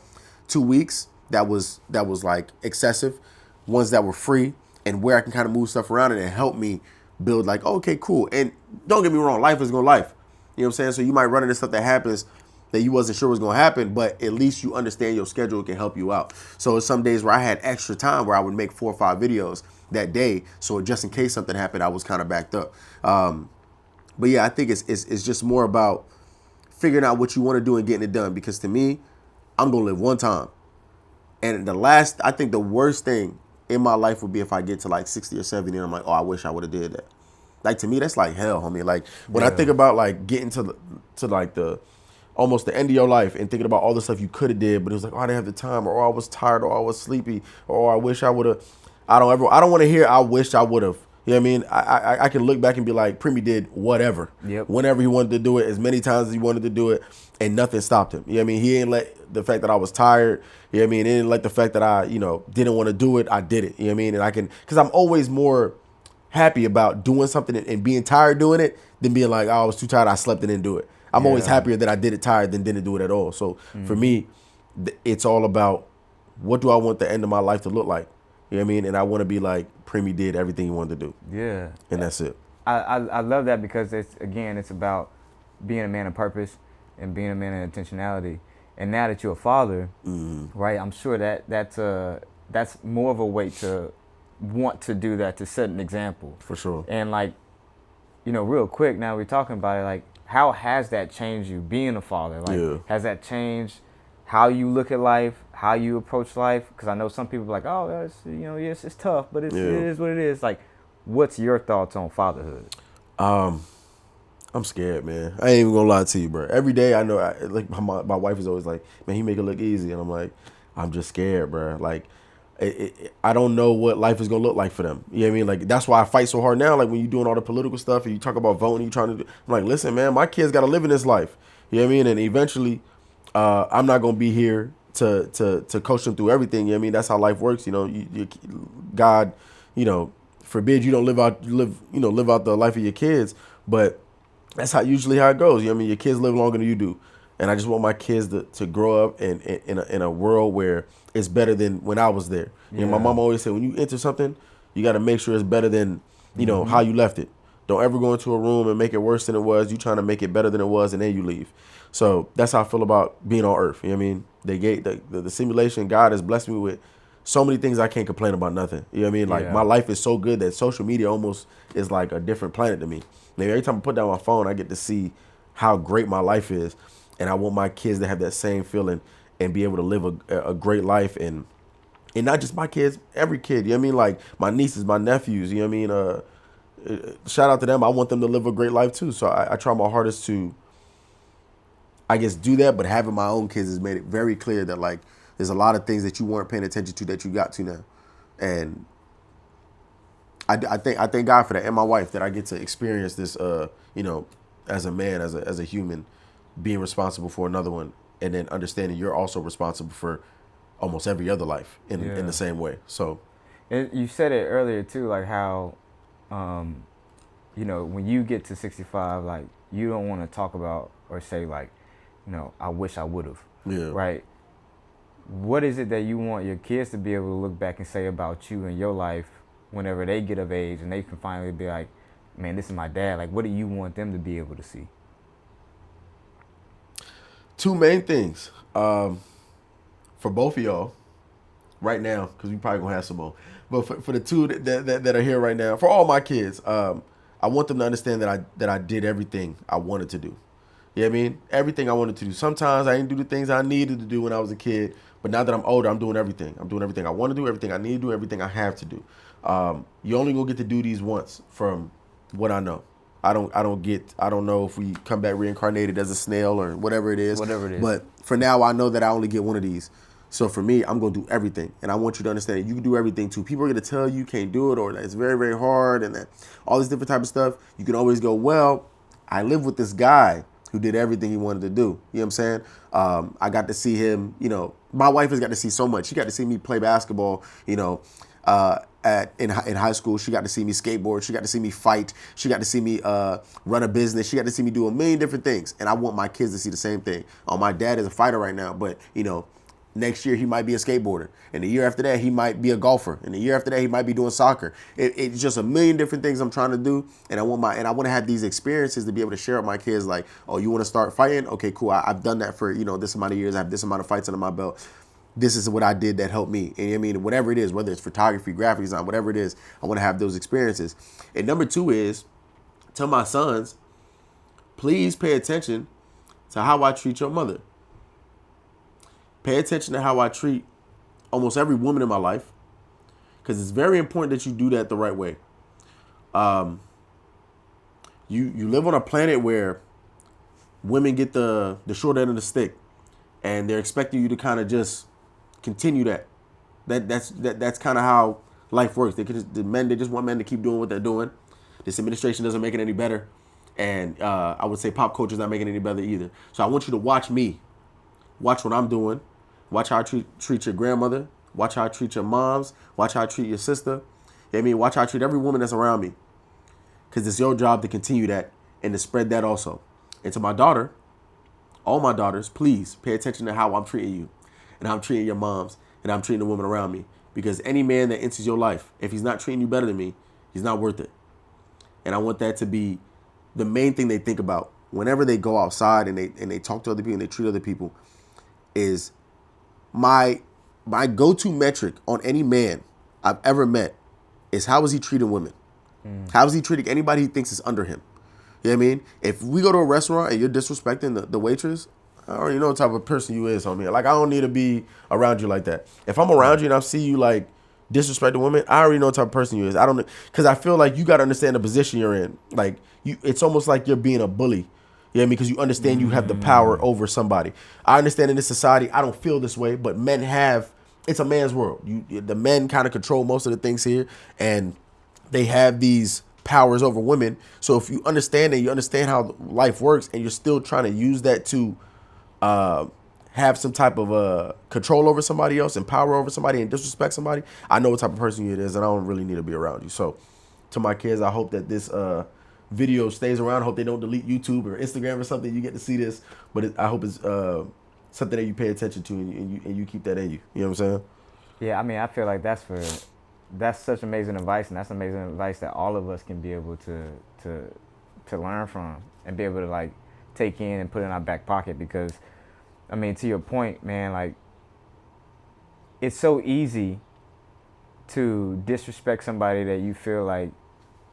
2 weeks that was like excessive, ones that were free, and where I can kind of move stuff around, and it helped me build like, okay, cool. And don't get me wrong, life is going to life. You know what I'm saying? So you might run into stuff that happens that you wasn't sure was going to happen, but at least you understand your schedule can help you out. So some days where I had extra time where I would make 4 or 5 videos that day, so just in case something happened, I was kind of backed up. But yeah, I think it's just more about figuring out what you want to do and getting it done, because to me, I'm going to live one time. And I think the worst thing in my life would be if I get to like 60 or 70 and I'm like, oh, I wish I would have did that. Like, to me, that's like hell, homie. Like, when I think about like getting to like the almost the end of your life and thinking about all the stuff you could have did, but it was like, oh, I didn't have the time, or oh, I was tired, or I was sleepy, or oh, I wish I would have. I don't want to hear I wish I would have. You know what I mean? I can look back and be like, Premi did whatever. Yep. Whenever he wanted to do it, as many times as he wanted to do it, and nothing stopped him. You know what I mean? He didn't let the fact that I was tired, you know what I mean? He didn't let the fact that I, didn't want to do it, I did it. You know what I mean? And because I'm always more happy about doing something and being tired doing it than being like, oh, I was too tired, I slept and didn't do it. I'm always happier that I did it tired than didn't do it at all. So for me, it's all about, what do I want the end of my life to look like? You know what I mean? And I want to be like, Premi did everything he wanted to do. Yeah. And that's it. I love that because it's about being a man of purpose and being a man of intentionality. And now that you're a father, right, I'm sure that's more of a way to want to do that, to set an example. For sure. And like, real quick, now we're talking about it, like, how has that changed you being a father? Like, has that changed how you look at life, how you approach life? Because I know some people are like, oh, yes, it's tough, but it is what it is. Like, what's your thoughts on fatherhood? I'm scared, man. I ain't even gonna lie to you, bro. Every day I know, like my wife is always like, man, he make it look easy, and I'm like, I'm just scared, bro. Like, I don't know what life is gonna look like for them. You know what I mean? Like, that's why I fight so hard now. Like, when you're doing all the political stuff and you talk about voting, you trying to do, I'm like, listen, man, my kids gotta live in this life. You know what I mean? And eventually, I'm not gonna be here to coach them through everything. You know what I mean? That's how life works. God, forbid you don't live out the life of your kids, but that's usually how it goes. You know what I mean? Your kids live longer than you do. And I just want my kids to grow up in a world where it's better than when I was there. My mom always said, when you enter something, you got to make sure it's better than, how you left it. Don't ever go into a room and make it worse than it was. You trying to make it better than it was, and then you leave. So that's how I feel about being on earth. You know what I mean? They gave the simulation. God has blessed me with so many things I can't complain about nothing. You know what I mean? Like, my life is so good that social media almost is like a different planet to me. Maybe every time I put down my phone, I get to see how great my life is. And I want my kids to have that same feeling and be able to live a great life. And not just my kids, every kid. You know what I mean? Like, my nieces, my nephews, you know what I mean? Shout out to them. I want them to live a great life too. So I try my hardest to, I guess, do that. But having my own kids has made it very clear that, like, there's a lot of things that you weren't paying attention to that you got to now. And I thank God for that, and my wife, that I get to experience this, as a man, as a human, being responsible for another one, and then understanding you're also responsible for almost every other life in the same way. So, and you said it earlier too, like how, when you get to 65, like, you don't want to talk about or say like, I wish I would have. Yeah. Right. What is it that you want your kids to be able to look back and say about you and your life whenever they get of age and they can finally be like, man, this is my dad? Like, what do you want them to be able to see? Two main things for both of y'all right now, because we probably gonna have some more. But for the two that are here right now, for all my kids, I want them to understand that I did everything I wanted to do. You know what I mean? Everything I wanted to do. Sometimes I didn't do the things I needed to do when I was a kid, but now that I'm older, I'm doing everything. I'm doing everything I want to do, everything I need to do, everything I have to do. You only gonna get to do these once, from what I know. I don't know if we come back reincarnated as a snail or whatever it is. But for now, I know that I only get one of these. So for me, I'm going to do everything. And I want you to understand that you can do everything too. People are going to tell you can't do it, or that it's very, very hard, and that all this different type of stuff. You can always go, well, I live with this guy who did everything he wanted to do. You know what I'm saying? I got to see him, my wife has got to see so much. She got to see me play basketball, in high school. She got to see me skateboard. She got to see me fight. She got to see me run a business. She got to see me do a million different things. And I want my kids to see the same thing. My dad is a fighter right now, but, next year he might be a skateboarder. And the year after that, he might be a golfer. And the year after that, he might be doing soccer. It's just a million different things I'm trying to do. And I want to have these experiences to be able to share with my kids. Like, oh, you want to start fighting? Okay, cool. I've done that for, this amount of years. I have this amount of fights under my belt. This is what I did that helped me. And I mean, whatever it is, whether it's photography, graphic design, whatever it is, I want to have those experiences. And number two is, tell my sons, please pay attention to how I treat your mother. Pay attention to how I treat almost every woman in my life, because it's very important that you do that the right way. You live on a planet where women get the short end of the stick, and they're expecting you to kind of just continue that. That's kind of how life works. They just want men to keep doing what they're doing. This administration doesn't make it any better, and I would say pop culture is not making it any better either. So I want you to watch me, watch what I'm doing, watch how I treat your grandmother, watch how I treat your moms, watch how I treat your sister. You know what I mean, watch how I treat every woman that's around me, because it's your job to continue that and to spread that also. And to my daughter, all my daughters, please pay attention to how I'm treating you, and how I'm treating your moms, and how I'm treating the women around me. Because any man that enters your life, if he's not treating you better than me, he's not worth it. And I want that to be the main thing they think about whenever they go outside and they talk to other people and they treat other people. Is my go-to metric on any man I've ever met is how is he treating women? How is he treating anybody he thinks is under him? You know what I mean? If we go to a restaurant and you're disrespecting the waitress, I already know what type of person you is, homie. Like, I don't need to be around you like that. If I'm around you and I see you, like, disrespect a woman, I already know what type of person you is. I don't, because I feel like you got to understand the position you're in. Like, it's almost like you're being a bully. You know what I mean? Because you understand you have the power over somebody. I understand in this society, I don't feel this way, but men have, it's a man's world. The men kind of control most of the things here, and they have these powers over women. So if you understand and you understand how life works, and you're still trying to use that to have some type of control over somebody else and power over somebody and disrespect somebody, I know what type of person you is, and I don't really need to be around you. So to my kids, I hope that this video stays around. I hope they don't delete YouTube or Instagram or something. You get to see this, but I hope it's something that you pay attention to, and you keep that in you. You know what I'm saying? Yeah, I mean, I feel like that's such amazing advice, and that's amazing advice that all of us can be able to learn from and be able to, like, take in and put in our back pocket. Because, I mean, to your point, man, like, it's so easy to disrespect somebody that you feel like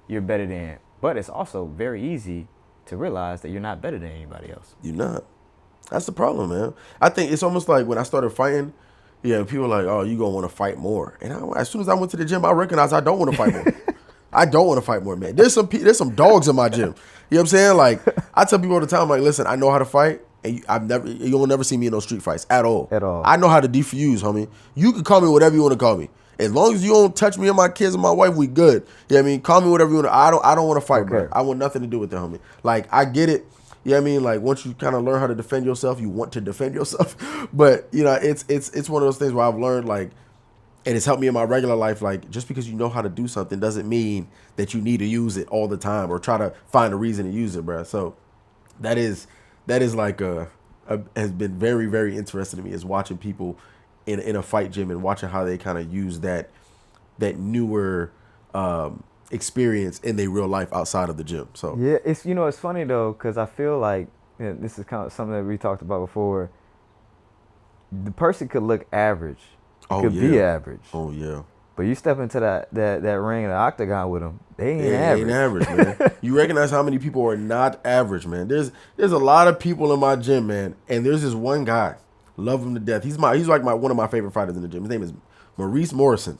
you're better than, but it's also very easy to realize that you're not better than anybody else. You're not. That's the problem, man. I think it's almost like when I started fighting, yeah, people are like, oh, you gonna want to fight more. And as soon as I went to the gym, I recognized I don't want to fight more. I don't want to fight more, man. There's some dogs in my gym. You know what I'm saying? Like, I tell people all the time, like, listen, I know how to fight, and you'll never see me in no street fights at all. At all. I know how to defuse, homie. You can call me whatever you want to call me. As long as you don't touch me and my kids and my wife, we good. You know what I mean? Call me whatever you want to. I don't want to fight, bro. I want nothing to do with that, homie. Like, I get it. You know what I mean? Like, once you kind of learn how to defend yourself, you want to defend yourself. But, you know, it's one of those things where I've learned, like, and it's helped me in my regular life. Like, just because you know how to do something doesn't mean that you need to use it all the time or try to find a reason to use it, bro. So that is like has been very, very interesting to me, is watching people in a fight gym and watching how they kind of use that newer experience in their real life outside of the gym. So yeah, it's funny though, because I feel like, this is kind of something that we talked about before. The person could look average, be average. Oh yeah. But you step into that ring, the octagon with them, they ain't average. Man. You recognize how many people are not average, man. There's a lot of people in my gym, man, and there's this one guy, love him to death. He's like one of my favorite fighters in the gym. His name is Maurice Morrison.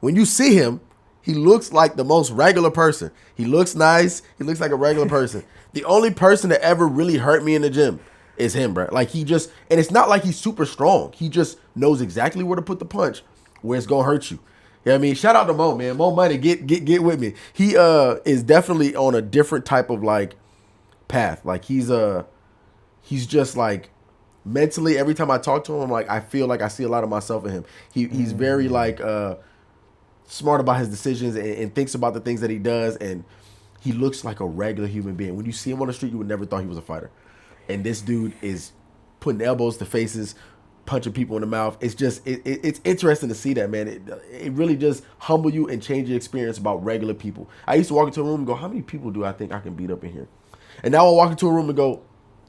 When you see him, he looks like the most regular person. He looks nice. He looks like a regular person. The only person that ever really hurt me in the gym is him, bro. Like, and it's not like he's super strong. He just knows exactly where to put the punch, where it's gonna hurt you. You know what I mean? Shout out to Mo, man. Mo Money, get with me. He is definitely on a different type of, like, path. Like, he's just, like, mentally, every time I talk to him, I'm like, I feel like I see a lot of myself in him. He's very, like, smart about his decisions and thinks about the things that he does, and he looks like a regular human being. When you see him on the street, you would never thought he was a fighter. And this dude is putting elbows to faces, punching people in the mouth. It's just, it's interesting to see that, man. It really just humble you and change your experience about regular people. I used to walk into a room and go, how many people do I think I can beat up in here? And now I walk into a room and go,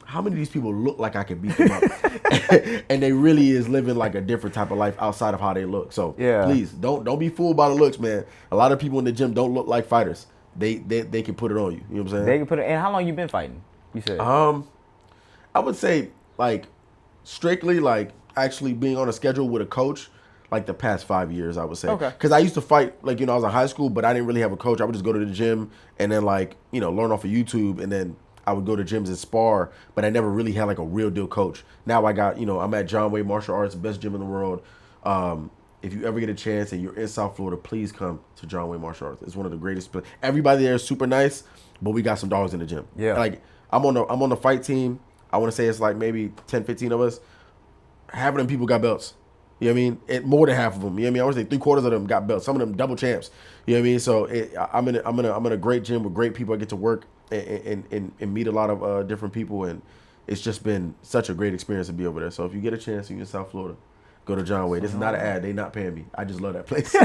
how many of these people look like I can beat them up? And they really is living like a different type of life outside of how they look. So yeah, please don't be fooled by the looks, man. A lot of people in the gym don't look like fighters. They can put it on you. You know what I'm saying? They can put it. And how long you been fighting? You said. I would say, like, strictly, like, actually being on a schedule with a coach, like, the past 5 years, I would say. Okay. Because I used to fight, like, I was in high school, but I didn't really have a coach. I would just go to the gym and then, like, learn off of YouTube, and then I would go to gyms and spar, but I never really had like a real deal coach. Now I got, I'm at John Wayne Martial Arts, the best gym in the world. If you ever get a chance and you're in South Florida, please come to John Wayne Martial Arts. It's one of the greatest. Everybody there is super nice, but we got some dogs in the gym. Yeah. Like I'm on the fight team. I want to say it's like maybe 10, 15 of us. Half of them people got belts. You know what I mean? More than half of them. You know what I mean? I would say 3/4 of them got belts. Some of them double champs. You know what I mean? So I'm in a great gym with great people. I get to work and meet a lot of different people, and it's just been such a great experience to be over there. So if you get a chance, you're in South Florida, go to John Wayne. This is not an ad. They not paying me. I just love that place.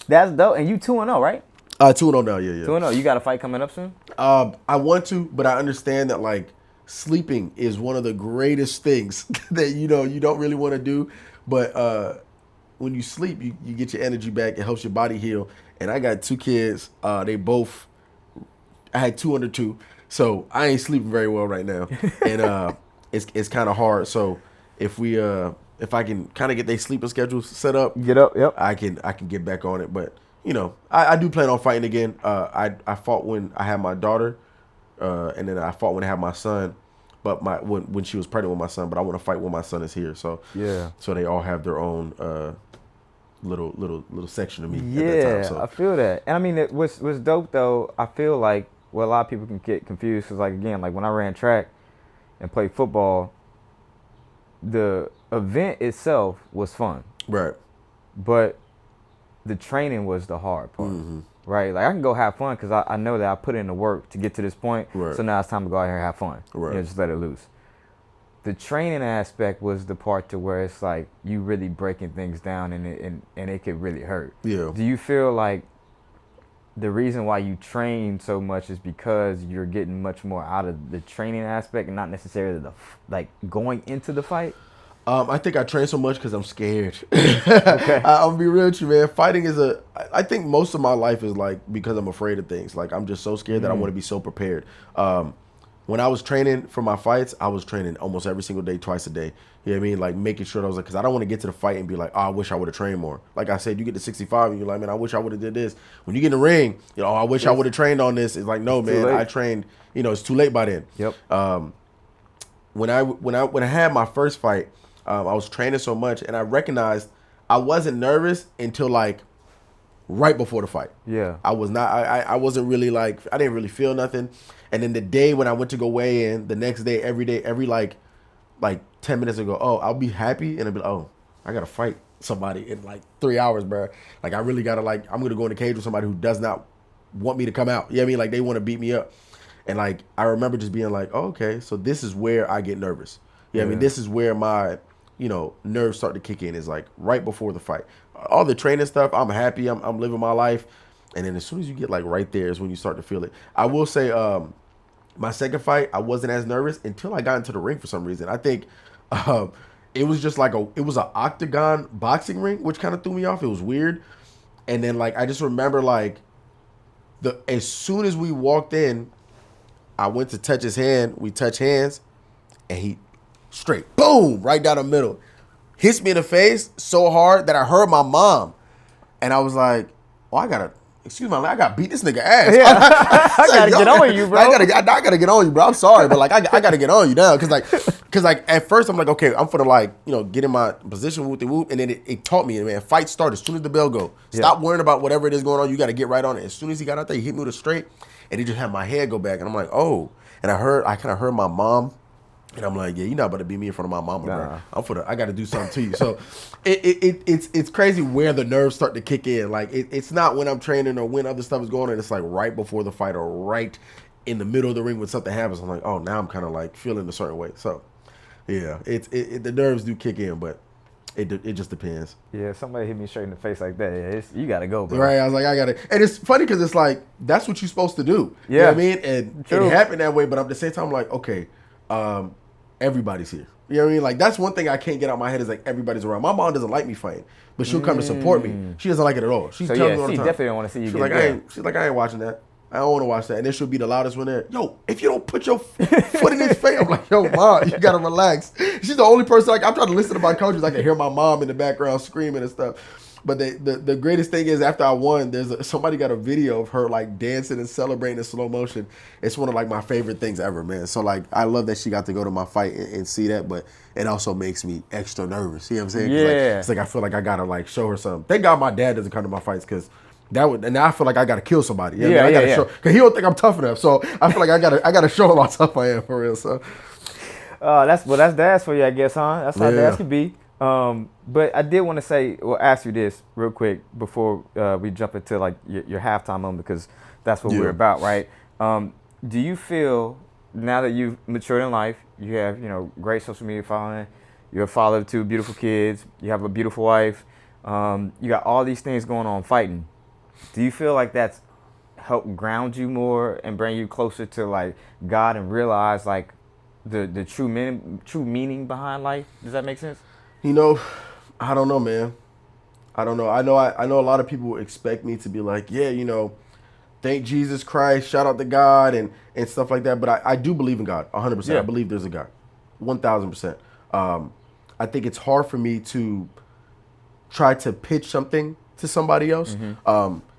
That's dope. And you 2-0, right? 2-0 now. Yeah. 2-0. You got a fight coming up soon? I want to, but I understand that like sleeping is one of the greatest things that you don't really want to do. But when you sleep, you get your energy back. It helps your body heal. And I got 2 kids. I had 2 under 2. So I ain't sleeping very well right now. And it's kind of hard. So if I can kind of get their sleeping schedules set up, Get up, yep. I can get back on it. But I do plan on fighting again. I fought when I had my daughter, and then I fought when I had my son. But when she was pregnant with my son, but I want to fight when my son is here. So yeah. So they all have their own little section of me. Yeah, at that time, so. I feel that. And I mean, what's dope though, I feel like a lot of people can get confused because, like, again, like when I ran track and played football, the event itself was fun. Right. But the training was the hard part. Mm-hmm. Right? Like I can go have fun because I know that I put in the work to get to this point. Right. So now it's time to go out here and have fun. Right. Just let it loose. The training aspect was the part to where it's like you really breaking things down and it could really hurt. Yeah. Do you feel like the reason why you train so much is because you're getting much more out of the training aspect and not necessarily like going into the fight? I think I train so much because I'm scared. Okay. I'll be real with you, man. Fighting is I think most of my life is like because I'm afraid of things. Like I'm just so scared that I want to be so prepared. When I was training for my fights, I was training almost every single day, twice a day. You know what I mean? Like making sure that I was like, because I don't want to get to the fight and be like, oh, I wish I would have trained more. Like I said, you get to 65 and you're like, man, I wish I would have did this. When you get in the ring, I wish I would have trained on this. It's like, no, man, I trained. It's too late by then. Yep. When I had my first fight, I was training so much, and I recognized I wasn't nervous until like right before the fight. Yeah. I was not. I wasn't really like. I didn't really feel nothing. And then the day when I went to go weigh in, the next day, every day, every like 10 minutes ago, oh, I'll be happy, and I'll be like, oh, I gotta fight somebody in like 3 hours, bro. Like I really gotta I'm gonna go in the cage with somebody who does not want me to come out. You know what I mean? Like they want to beat me up. And like I remember just being like, oh, okay, so this is where I get nervous. You know what I mean? This is where my nerves start to kick in, is like right before the fight. All the training stuff, I'm happy, I'm living my life. And then as soon as you get like right there is when you start to feel it. I will say my second fight, I wasn't as nervous until I got into the ring for some reason. I think it was just like it was an octagon boxing ring, which kind of threw me off. It was weird. And then like I just remember like as soon as we walked in, I went to touch his hand, we touched hands, and he straight, boom, right down the middle. Hits me in the face so hard that I heard my mom. And I was like, oh, I gotta beat this nigga ass. Yeah. I gotta get on you, bro. I gotta get on you, bro. I'm sorry, but like I gotta get on you now. Cause like at first I'm like, okay, I'm finna like, get in my position, whoop the whoop. And then it taught me, man, fight start as soon as the bell go. Stop worrying about whatever it is going on. You gotta get right on it. As soon as he got out there, he hit me with a straight, and he just had my head go back. And I'm like, oh. And I kind of heard my mom. And I'm like, yeah, you're not about to beat me in front of my mama, bro. I got to do something to you. So it's crazy where the nerves start to kick in. Like it's not when I'm training or when other stuff is going on. It's like right before the fight or right in the middle of the ring when something happens. I'm like, oh, now I'm kind of like feeling a certain way. So yeah, the nerves do kick in, but it just depends. Yeah, somebody hit me straight in the face like that. Yeah, you got to go, bro. Right, I was like, I got to. And it's funny because it's like, that's what you're supposed to do. Yeah. You know what I mean? And True. It happened that way, but at the same time, I'm like, okay, everybody's here. You know what I mean? Like, that's one thing I can't get out of my head is like everybody's around. My mom doesn't like me fighting, but she'll come to support me. She doesn't like it at all. She tells me all the she time. definitely don't want to see you get she's like, I ain't watching that. I don't want to watch that. And then she'll be the loudest one there. Yo, if you don't put your foot in his face, I'm like, yo, mom, you got to relax. She's the only person, like, I'm trying to listen to my coaches. I can hear my mom in the background screaming and stuff. But the greatest thing is after I won, somebody got a video of her like dancing and celebrating in slow motion. It's one of like my favorite things ever, man. So like I love that she got to go to my fight and see that, but it also makes me extra nervous. You know what I'm saying? 'Cause, like, Yeah. it's like I feel like I gotta like show her something. Thank God my dad doesn't come to my fights because and now I feel like I gotta kill somebody. You know what I mean? I gotta show because he don't think I'm tough enough. So I feel like I gotta show him how tough I am for real. So that's dads for you, I guess, huh? That's how dads can be. But I did want to say, ask you this real quick before we jump into like your halftime moment, because that's what we're about, right? Do you feel now that you've matured in life, you have great social media following, you're a father of 2 beautiful kids, you have a beautiful wife, you got all these things going on fighting. Do you feel like that's helped ground you more and bring you closer to like God and realize like the true meaning behind life? Does that make sense? I don't know, man. I don't know. I know a lot of people expect me to be like, yeah, thank Jesus Christ, shout out to God and stuff like that. But I do believe in God, 100%. Yeah. I believe there's a God, 1,000%. I think it's hard for me to try to pitch something to somebody else.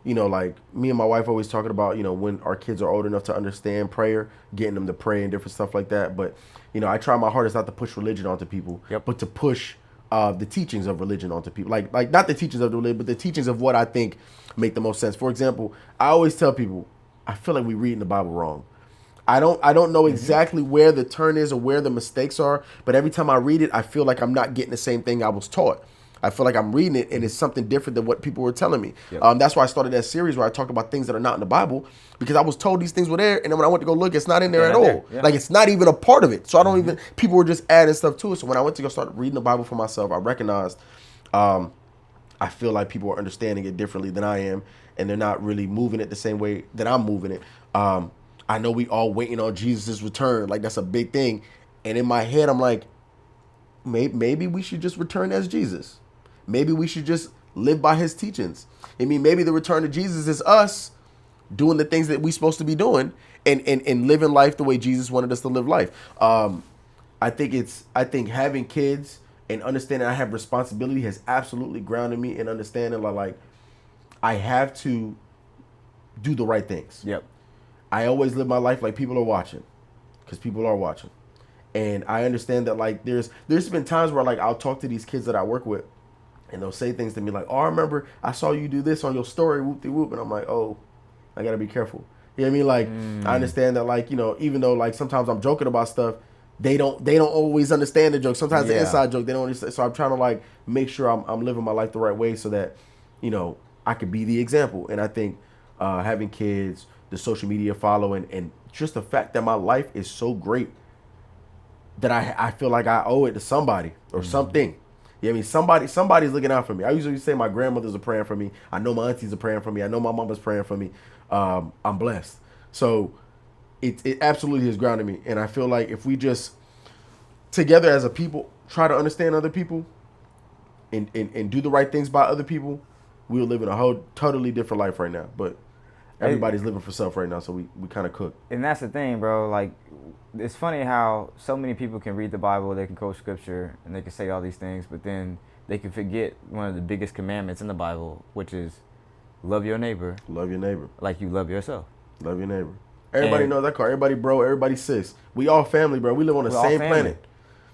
Like me and my wife always talking about, when our kids are old enough to understand prayer, getting them to pray and different stuff like that. But, I try my hardest not to push religion onto people, but to push the teachings of religion onto people. Like not the teachings of the religion, but the teachings of what I think make the most sense. For example, I always tell people, I feel like we reading the Bible wrong. I don't know exactly where the turn is or where the mistakes are, but every time I read it, I feel like I'm not getting the same thing I was taught. I feel like I'm reading it and it's something different than what people were telling me. That's why I started that series where I talked about things that are not in the Bible, because I was told these things were there, and then when I went to go look, it's not in there at all. Like it's not even a part of it. So I don't even, people were just adding stuff to it. So when I went to go start reading the Bible for myself, I recognized I feel like people are understanding it differently than I am, and they're not really moving it the same way that I'm moving it. I know we all waiting on Jesus' return. Like that's a big thing. And in my head, I'm like, maybe we should just return as Jesus. Maybe we should just live by his teachings. I mean, maybe the return of Jesus is us doing the things that we're supposed to be doing and living life the way Jesus wanted us to live life. I think having kids and understanding I have responsibility has absolutely grounded me in understanding like I have to do the right things. I always live my life like people are watching, because people are watching. And I understand that like there's been times where like I'll talk to these kids that I work with, and they'll say things to me like, oh, I remember I saw you do this on your story, whoop-de-whoop. And I'm like, oh, I got to be careful. You know what I mean? Like, I understand that, like, even though, like, sometimes I'm joking about stuff, they don't always understand the joke. Sometimes the inside joke, they don't understand. So I'm trying to, like, make sure I'm living my life the right way so that, I could be the example. And I think having kids, the social media following, and just the fact that my life is so great that I feel like I owe it to somebody or something. Yeah, I mean, somebody's looking out for me. I usually say my grandmothers are praying for me. I know my aunties are praying for me. I know my mama's praying for me. I'm blessed. So it absolutely has grounded me. And I feel like if we just together as a people try to understand other people and do the right things by other people, we'll live in a whole totally different life right now. But everybody's living for self right now, so we kind of cook. And that's the thing, bro. Like, it's funny how so many people can read the Bible, they can quote scripture, and they can say all these things, but then they can forget one of the biggest commandments in the Bible, which is love your neighbor. Love your neighbor. Like you love yourself. Love your neighbor. Everybody knows that card. Everybody bro, everybody sis. We all family, bro. We live on the same planet.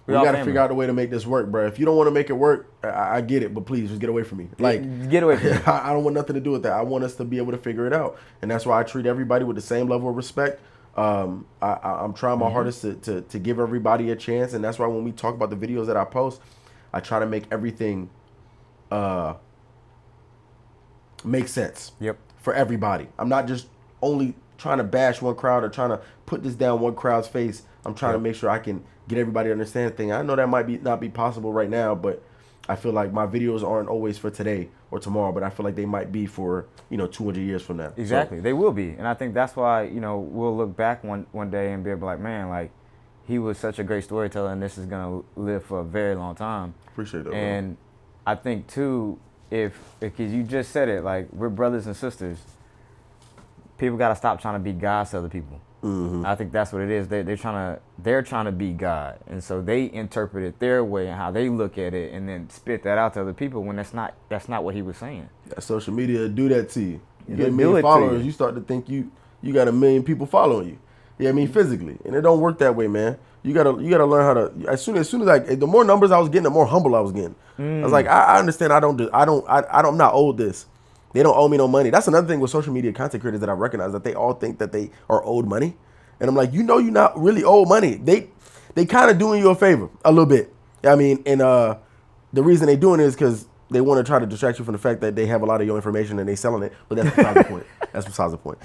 We got to figure out a way to make this work, bro. If you don't want to make it work, I get it, but please just get away from me. Like, get away from me. I don't want nothing to do with that. I want us to be able to figure it out, and that's why I treat everybody with the same level of respect. I'm trying my hardest to give everybody a chance, and that's why when we talk about the videos that I post, I try to make everything make sense. For everybody. I'm not just only trying to bash one crowd or trying to put this down one crowd's face. I'm trying to make sure I can get everybody to understand the thing. I know that might not be possible right now, but I feel like my videos aren't always for today or tomorrow, but I feel like they might be for 200 years from now. Exactly, so they will be, and I think that's why we'll look back one day and be like, man, like he was such a great storyteller, and this is gonna live for a very long time. Appreciate that. And I think too, because you just said it, like we're brothers and sisters. People gotta stop trying to be gods to other people. I think that's what it is. They're trying to be God, and so they interpret it their way and how they look at it, and then spit that out to other people when that's not what he was saying. Yeah, social media do that to you. You get a It'll do million it to followers, you. you start to think you got a million people following you. Yeah, I mean physically, and it don't work that way, man. You gotta learn how to. As soon as the more numbers I was getting, the more humble I was getting. I was like, I understand. I'm not owed this. They don't owe me no money. That's another thing with social media content creators that I recognize, that they all think that they are owed money, and I'm like, you're not really owed money. They kind of doing you a favor a little bit. I mean, and the reason they doing it is because they want to try to distract you from the fact that they have a lot of your information and they selling it. But that's besides the point. That's besides the point.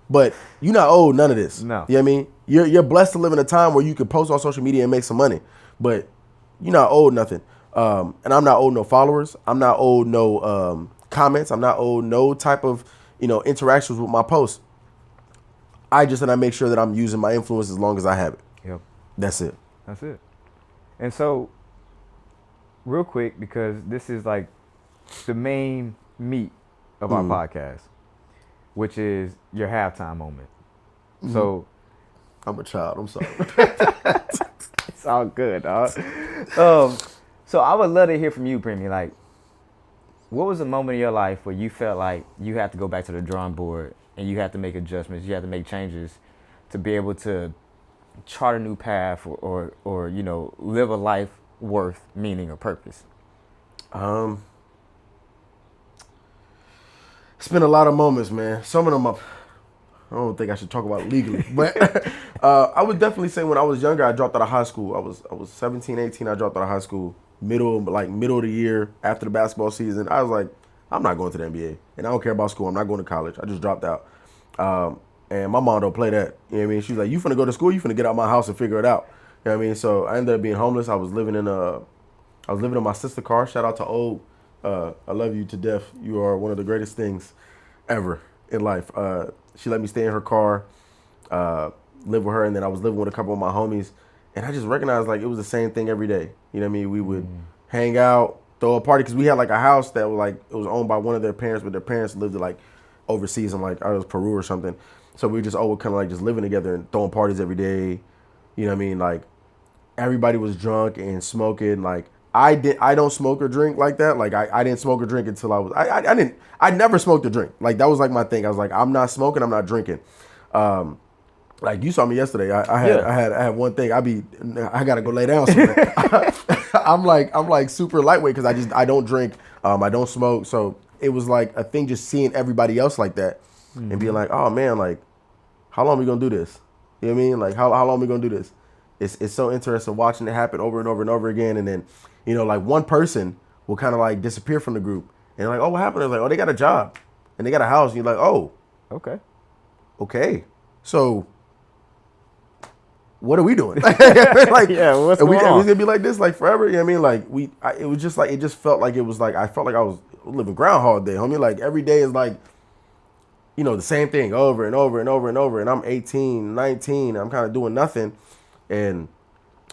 But you're not owed none of this. No. You know what I mean? You're blessed to live in a time where you can post on social media and make some money, but you're not owed nothing. And I'm not owed no followers. I'm not owed no comments. I'm not owed no type of interactions with my posts. I make sure that I'm using my influence as long as I have it. Yep. That's it. That's it. And so, real quick, because this is like the main meat of our podcast, which is your halftime moment. So, I'm a child. I'm sorry. it's all good, dog. So I would love to hear from you, Premi. Like, what was the moment in your life where you felt like you had to go back to the drawing board and you had to make adjustments, you had to make changes to be able to chart a new path or live a life worth meaning or purpose? It's been a lot of moments, man. Some of them I don't think I should talk about legally, but I would definitely say when I was younger, I dropped out of high school. I was 17, 18. I dropped out of high school middle of the year after the basketball season. I was like, I'm not going to the NBA, and I don't care about school. I'm not going to college. I just dropped out. And my mom don't play that. You know what I mean? She's like, you finna go to school? You finna get out of my house and figure it out. You know what I mean? So I ended up being homeless. I was living in my sister's car. Shout out to Old. I love you to death. You are one of the greatest things ever in life. She let me stay in her car, live with her, and then I was living with a couple of my homies. And I just recognized like it was the same thing every day. You know what I mean? We would hang out, throw a party, because we had like a house that was like, it was owned by one of their parents, but their parents lived like overseas in like, I was Peru or something. So we just always kind of like just living together and throwing parties every day. You know what I mean? Like everybody was drunk and smoking. Like I don't smoke or drink like that. Like I didn't smoke or drink until I never smoked or drink. Like that was like my thing. I was like, I'm not smoking, I'm not drinking. Like you saw me yesterday. I had one thing. I gotta go lay down somewhere. I'm like super lightweight because I don't drink. I don't smoke. So it was like a thing just seeing everybody else like that and being like, oh man, like how long are we gonna do this? You know what I mean? Like how long are we gonna do this? It's so interesting watching it happen over and over and over again. And then, like one person will kind of like disappear from the group and like, oh, what happened? They're like, oh, they got a job and they got a house. And you're like, oh, okay. So what are we doing? Like, yeah, what's going on? It's gonna be like this like forever. You know what I mean? Like it was just like, it just felt like it was like, I felt like I was living Groundhog Day, homie. Like every day is like, the same thing over and over and over and over. And I'm 18, 19, I'm kind of doing nothing. And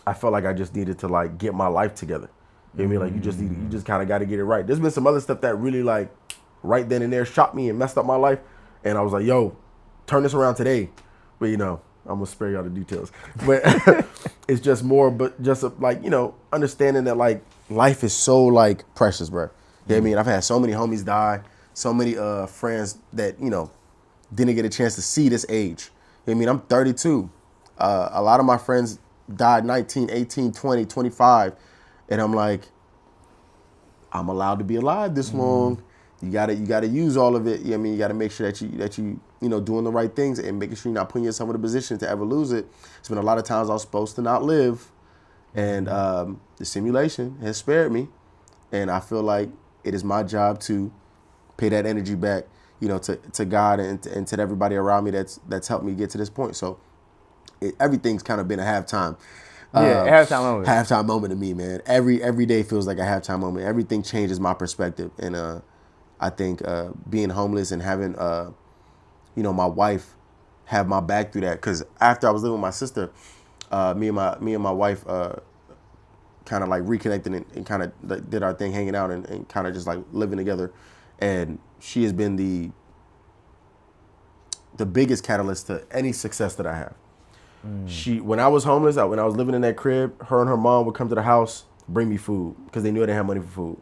I felt like I just needed to like get my life together. You know what I mean? Like you just kind of got to get it right. There's been some other stuff that really like right then and there shocked me and messed up my life. And I was like, yo, turn this around today. But I'm gonna spare y'all the details. But it's just more, but just like, understanding that like life is so like precious, bro. You know what I mean? I've had so many homies die, so many friends that, didn't get a chance to see this age. You know what I mean? I'm 32. A lot of my friends died 19, 18, 20, 25. And I'm like, I'm allowed to be alive this long. You gotta use all of it. You know what I mean? You gotta make sure that you doing the right things and making sure you're not putting yourself in a position to ever lose it. It's been a lot of times I was supposed to not live. And the simulation has spared me. And I feel like it is my job to pay that energy back, to God and to everybody around me that's helped me get to this point. So everything's kind of been a halftime. Halftime moment. Halftime moment to me, man. Every day feels like a halftime moment. Everything changes my perspective. And I think being homeless and having, my wife have my back through that. Because after I was living with my sister, me and my wife kind of like reconnected and kind of did our thing, hanging out and kind of just like living together. And she has been the the biggest catalyst to any success that I have. When I was homeless, when I was living in that crib, her and her mom would come to the house, bring me food because they knew I didn't have money for food.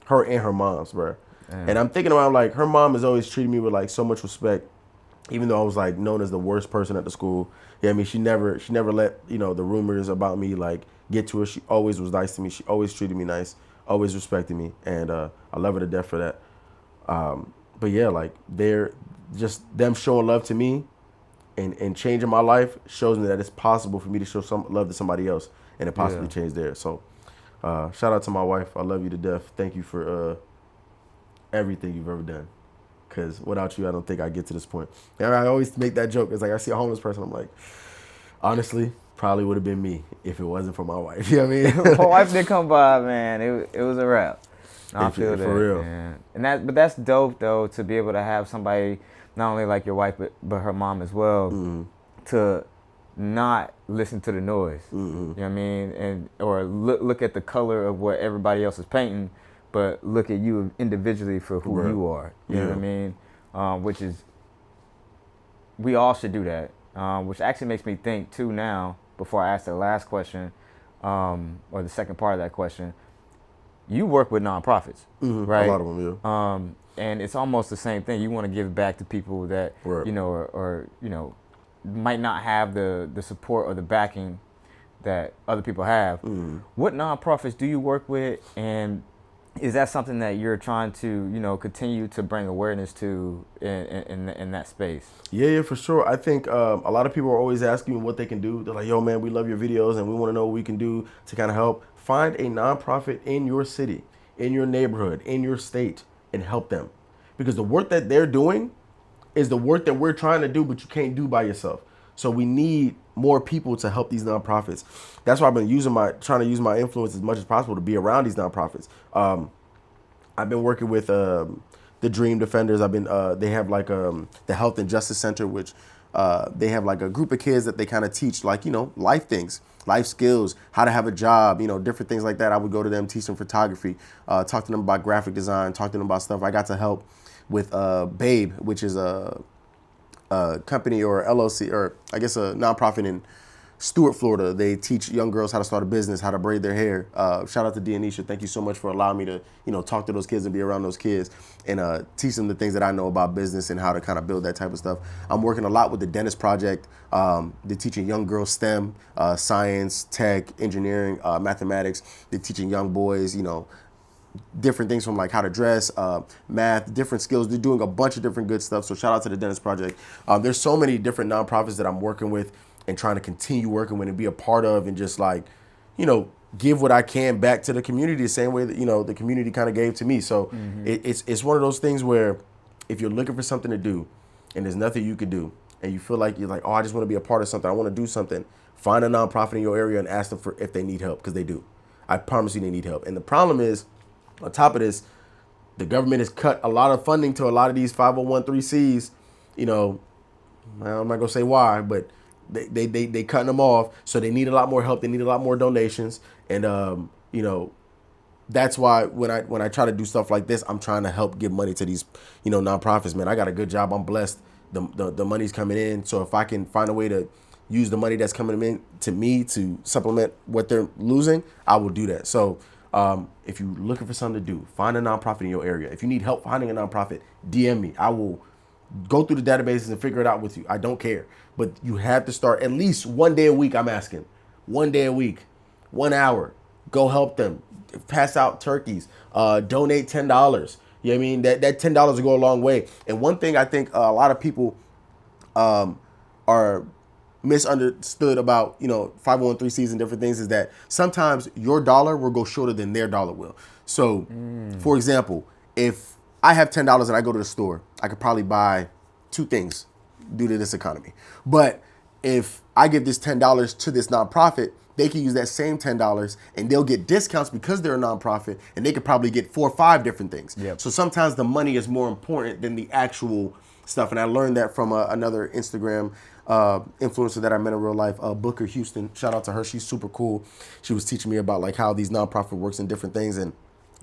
Her and her mom's, bro. And I'm thinking about like her mom has always treated me with like so much respect, even though I was like known as the worst person at the school. Yeah, I mean she never let the rumors about me like get to her. She always was nice to me. She always treated me nice, always respected me, and I love her to death for that. But yeah, like they're just them showing love to me and changing my life shows me that it's possible for me to show some love to somebody else and it possibly change theirs. So shout out to my wife. I love you to death. Thank you for everything you've ever done. Because without you, I don't think I'd get to this point. And I always make that joke. It's like I see a homeless person. I'm like, honestly, probably would have been me if it wasn't for my wife. You know what I mean? My wife did come by, man. It was a wrap. No, I feel that, for real. Man. But that's dope though, to be able to have somebody not only like your wife but her mom as well, to not listen to the noise. You know what I mean? Or look at the color of what everybody else is painting, but look at you individually for who you are. You know what I mean? Which is, we all should do that. Which actually makes me think too now, before I ask the last question, or the second part of that question, you work with nonprofits, right? A lot of them, yeah. And it's almost the same thing. You want to give back to people that, or might not have the support or the backing that other people have. What nonprofits do you work with, and is that something that you're trying to, continue to bring awareness to in that space? Yeah, for sure. I think a lot of people are always asking me what they can do. They're like, yo, man, we love your videos and we want to know what we can do to kind of help. Find a nonprofit in your city, in your neighborhood, in your state, and help them. Because the work that they're doing is the work that we're trying to do, but you can't do by yourself. So we need more people to help these nonprofits. That's why I've been trying to use my influence as much as possible to be around these nonprofits. I've been working with the Dream Defenders. They have like the Health and Justice Center, which they have like a group of kids that they kind of teach like, life things, life skills, how to have a job, different things like that. I would go to them, teach them photography, talk to them about graphic design, talk to them about stuff. I got to help with Babe, which is a company or LLC, or I guess a nonprofit in Stuart, Florida. They teach young girls how to start a business, how to braid their hair. Shout out to Dianisha. Thank you so much for allowing me to, talk to those kids and be around those kids and teach them the things that I know about business and how to kind of build that type of stuff. I'm working a lot with the Dentist Project. They're teaching young girls STEM, science, tech, engineering, mathematics. They're teaching young boys, different things from like how to dress, math, different skills. They're doing a bunch of different good stuff. So shout out to the Dentist Project. There's so many different nonprofits that I'm working with and trying to continue working with and be a part of, and just like, give what I can back to the community the same way that, the community kind of gave to me. So it's one of those things where if you're looking for something to do and there's nothing you can do and you feel like you're like, oh, I just want to be a part of something, I want to do something, find a nonprofit in your area and ask them for if they need help, because they do. I promise you they need help. And the problem is, on top of this, the government has cut a lot of funding to a lot of these 501(c)(3)s. I'm not going to say why, but they cutting them off. So they need a lot more help. They need a lot more donations. And, that's why when I try to do stuff like this, I'm trying to help give money to these, nonprofits, man. I got a good job. I'm blessed. The money's coming in. So if I can find a way to use the money that's coming in to me to supplement what they're losing, I will do that. So, if you're looking for something to do, find a nonprofit in your area. If you need help finding a nonprofit, DM me. I will go through the databases and figure it out with you. I don't care. But you have to start at least one day a week, I'm asking. 1 day a week, 1 hour. Go help them. Pass out turkeys. Donate $10. You know what I mean? That $10 will go a long way. And one thing I think a lot of people are misunderstood about, 501(c)(3)s and different things is that sometimes your dollar will go shorter than their dollar will. So, for example, if I have $10 and I go to the store, I could probably buy 2 things due to this economy. But if I give this $10 to this nonprofit, they can use that same $10 and they'll get discounts because they're a nonprofit, and they could probably get 4 or 5 different things. Yep. So sometimes the money is more important than the actual stuff. And I learned that from another Instagram influencer that I met in real life, Booker Houston. Shout out to her. She's super cool. She was teaching me about like how these nonprofit works and different things. And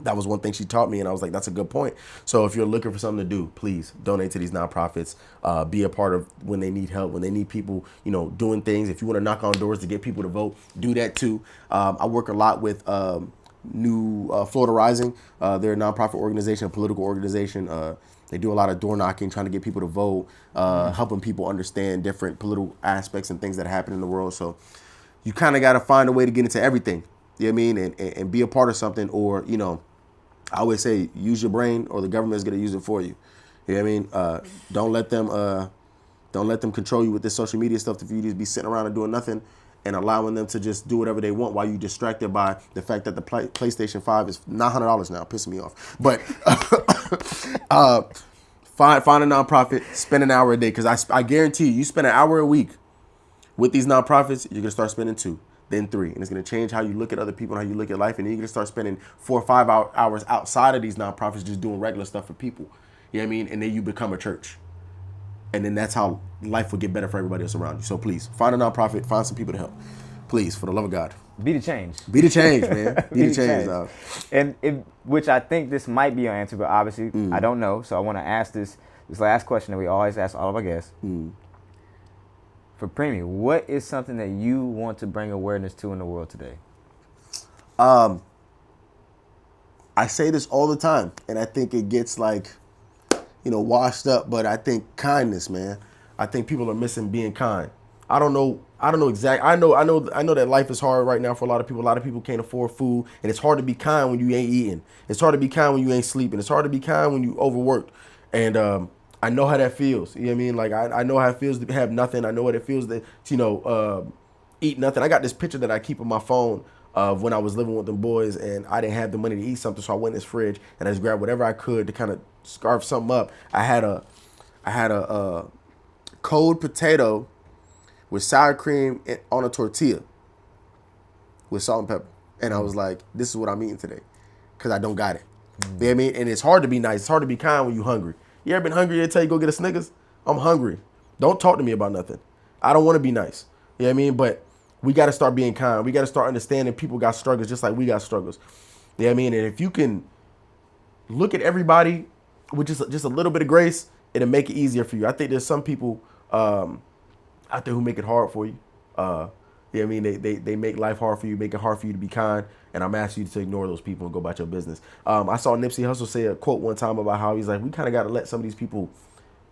that was one thing she taught me, and I was like, that's a good point. So if you're looking for something to do, please donate to these nonprofits. Be a part of when they need help, when they need people, doing things. If you want to knock on doors to get people to vote, do that too. I work a lot with New Florida Rising. They're a nonprofit organization, a political organization. They do a lot of door knocking, trying to get people to vote, helping people understand different political aspects and things that happen in the world. So you kind of got to find a way to get into everything. You know what I mean? And be a part of something, or, I always say, use your brain or the government is going to use it for you. You know what I mean? Don't let them control you with this social media stuff if you just be sitting around and doing nothing and allowing them to just do whatever they want while you distracted by the fact that the PlayStation 5 is $900 now, pissing me off. But find a nonprofit, spend an hour a day, because I guarantee you spend an hour a week with these nonprofits, you're going to start spending 2. Then 3, and it's going to change how you look at other people and how you look at life, and then you're going to start spending 4 or 5 hours outside of these nonprofits just doing regular stuff for people. You know what I mean? And then you become a church, and then that's how life will get better for everybody else around you. So please, find a nonprofit, find some people to help. Please, for the love of God. Be the change. Be the change, man. Be the change, dog. And which I think this might be your answer, but obviously I don't know. So I want to ask this last question that we always ask all of our guests. For Premi, what is something that you want to bring awareness to in the world today? I say this all the time, and I think it gets washed up, but I think kindness, man. I think people are missing being kind. I don't know exactly. I know that life is hard right now for a lot of people. A lot of people can't afford food, and it's hard to be kind when you ain't eating. It's hard to be kind when you ain't sleeping. It's hard to be kind when you overworked. And I know how that feels. You know what I mean? Like, I know how it feels to have nothing. I know what it feels to, eat nothing. I got this picture that I keep on my phone of when I was living with them boys and I didn't have the money to eat something. So I went in this fridge and I just grabbed whatever I could to kind of scarf something up. I had a cold potato with sour cream on a tortilla with salt and pepper. And I was like, this is what I'm eating today because I don't got it. You know what I mean? And it's hard to be nice. It's hard to be kind when you're hungry. You ever been hungry? They tell you go get a Snickers? I'm hungry. Don't talk to me about nothing. I don't want to be nice. You know what I mean? But we got to start being kind. We got to start understanding people got struggles just like we got struggles. You know what I mean? And if you can look at everybody with just a little bit of grace, it'll make it easier for you. I think there's some people out there who make it hard for you. You know what I mean? They make life hard for you, make it hard for you to be kind. And I'm asking you to ignore those people and go about your business. I saw Nipsey Hussle say a quote one time about how he's like, we kind of got to let some of these people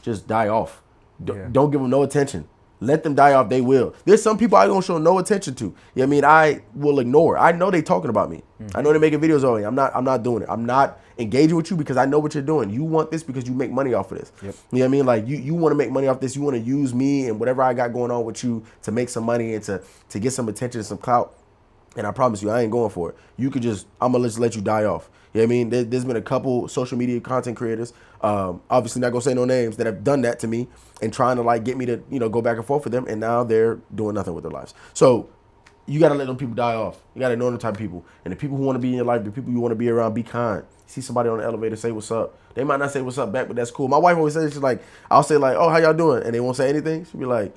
just die off. Don't give them no attention. Let them die off. They will. There's some people I don't show no attention to. You know what I mean? I will ignore. I know they talking about me. I know they're making videos of me. I'm not doing it. I'm not engaging with you because I know what you're doing. You want this because you make money off of this. Yep. You know what I mean? Like you want to make money off this. You want to use me and whatever I got going on with you to make some money and to get some attention and some clout. And I promise you, I ain't going for it. You could I'm going to just let you die off. You know what I mean? There's been a couple social media content creators, obviously not going to say no names, that have done that to me and trying to get me to, go back and forth with them. And now they're doing nothing with their lives. So you got to let them people die off. You got to know them type of people. And the people who want to be in your life, the people you want to be around, be kind. See somebody on the elevator, say what's up. They might not say what's up back, but that's cool. My wife always says, she's like, I'll say oh, how y'all doing? And they won't say anything. She'll be like,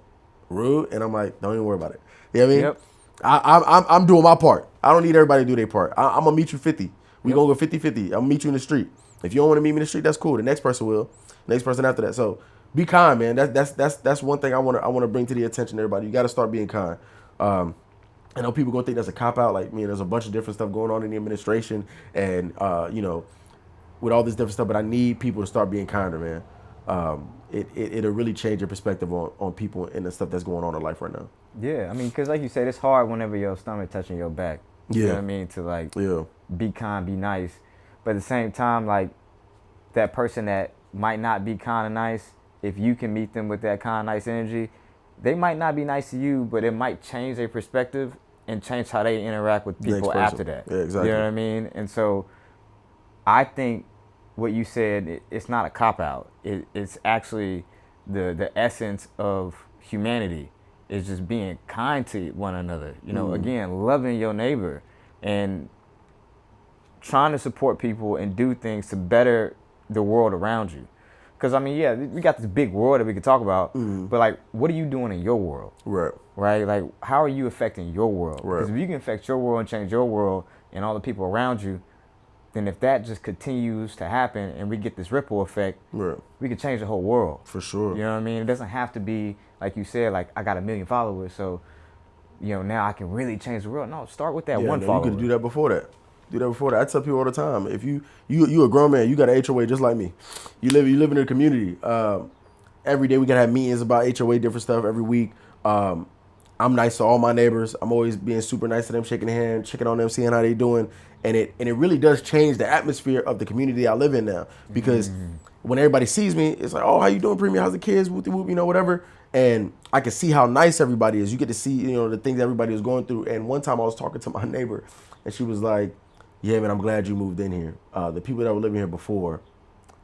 rude. And I'm like, don't even worry about it. You know what I mean? Yep. I'm doing my part. I don't need everybody to do their part. I'm going to meet you 50. We're going to go 50-50. I'm going to meet you in the street. If you don't want to meet me in the street, that's cool. The next person will. The next person after that. So be kind, man. That's one thing I want to bring to the attention of everybody. You got to start being kind. I know people going to think that's a cop-out. Like, there's a bunch of different stuff going on in the administration and, with all this different stuff. But I need people to start being kinder, man. It'll really change your perspective on people and the stuff that's going on in life right now. Yeah, because like you said, it's hard whenever your stomach touching your back. You know what I mean? To be kind, be nice. But at the same time, that person that might not be kind and nice, if you can meet them with that kind, nice energy, they might not be nice to you, but it might change their perspective and change how they interact with people after that. Yeah, exactly. You know what I mean? And so I think what you said, it's not a cop-out. It's actually the essence of humanity. Is just being kind to one another. Again, loving your neighbor and trying to support people and do things to better the world around you. Because, we got this big world that we could talk about, but, what are you doing in your world? Right? How are you affecting your world? Because if you can affect your world and change your world and all the people around you, then if that just continues to happen and we get this ripple effect, Right. we could change the whole world. For sure. You know what I mean? It doesn't have to be, like you said, like I got 1 million followers, so, you know, now I can really change the world. No, start with that one follower. You could do that before that. I tell people all the time, if you a grown man, you got an HOA just like me. You live in a community. Every day we gotta have meetings about HOA, different stuff every week. I'm nice to all my neighbors. I'm always being super nice to them, shaking their hand, checking on them, seeing how they doing. And it really does change the atmosphere of the community I live in now. Because when everybody sees me, it's like, oh, how you doing, Premi? How's the kids? Whoop, whoop, you know, whatever. And I can see how nice everybody is. You get to see, you know, the things everybody is going through. And one time I was talking to my neighbor, and she was like, yeah, man, I'm glad you moved in here. The people that were living here before,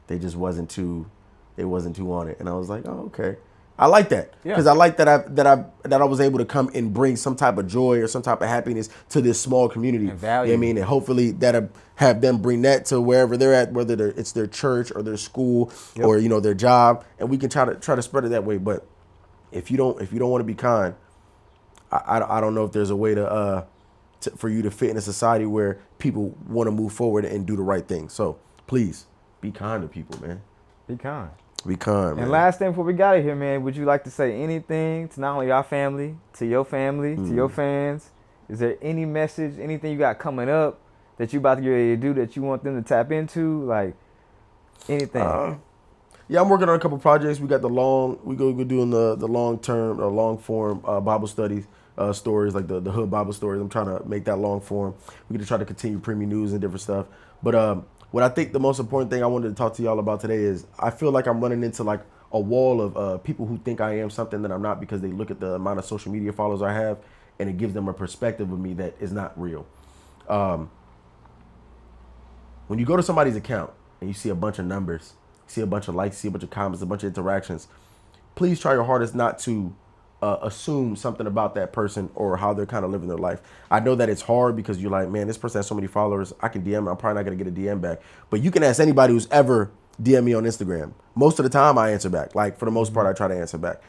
they just wasn't too on it. And I was like, oh, okay. I like that, because I like that I was able to come and bring some type of joy or some type of happiness to this small community. And value. You know what I mean? And hopefully that'll have them bring that to wherever they're at, whether it's their church or their school or, you know, their job, and we can try to spread it that way. But if you don't want to be kind, I don't know if there's a way to for you to fit in a society where people want to move forward and do the right thing. So please be kind to people, man. Be kind. Be kind, man. And last thing before we got here, man, would you like to say anything to not only our family, to your family, to your fans? Is there any message, anything you got coming up that you about to get ready to do that you want them to tap into? Like anything? Yeah, I'm working on a couple projects. We got we're doing the long form Bible studies, stories, like the hood Bible stories. I'm trying to make that long form. We're gonna try to continue Premi news and different stuff. But what I think the most important thing I wanted to talk to y'all about today is I feel like I'm running into like a wall of people who think I am something that I'm not, because they look at the amount of social media followers I have, and it gives them a perspective of me that is not real. When you go to somebody's account and you see a bunch of numbers, see a bunch of likes, see a bunch of comments, a bunch of interactions, please try your hardest not to assume something about that person or how they're kind of living their life. I know that it's hard because you're like, man, this person has so many followers. I can DM, I'm probably not going to get a DM back. But you can ask anybody who's ever DM me on Instagram. Most of the time I answer back. Like, for the most part, I try to answer back.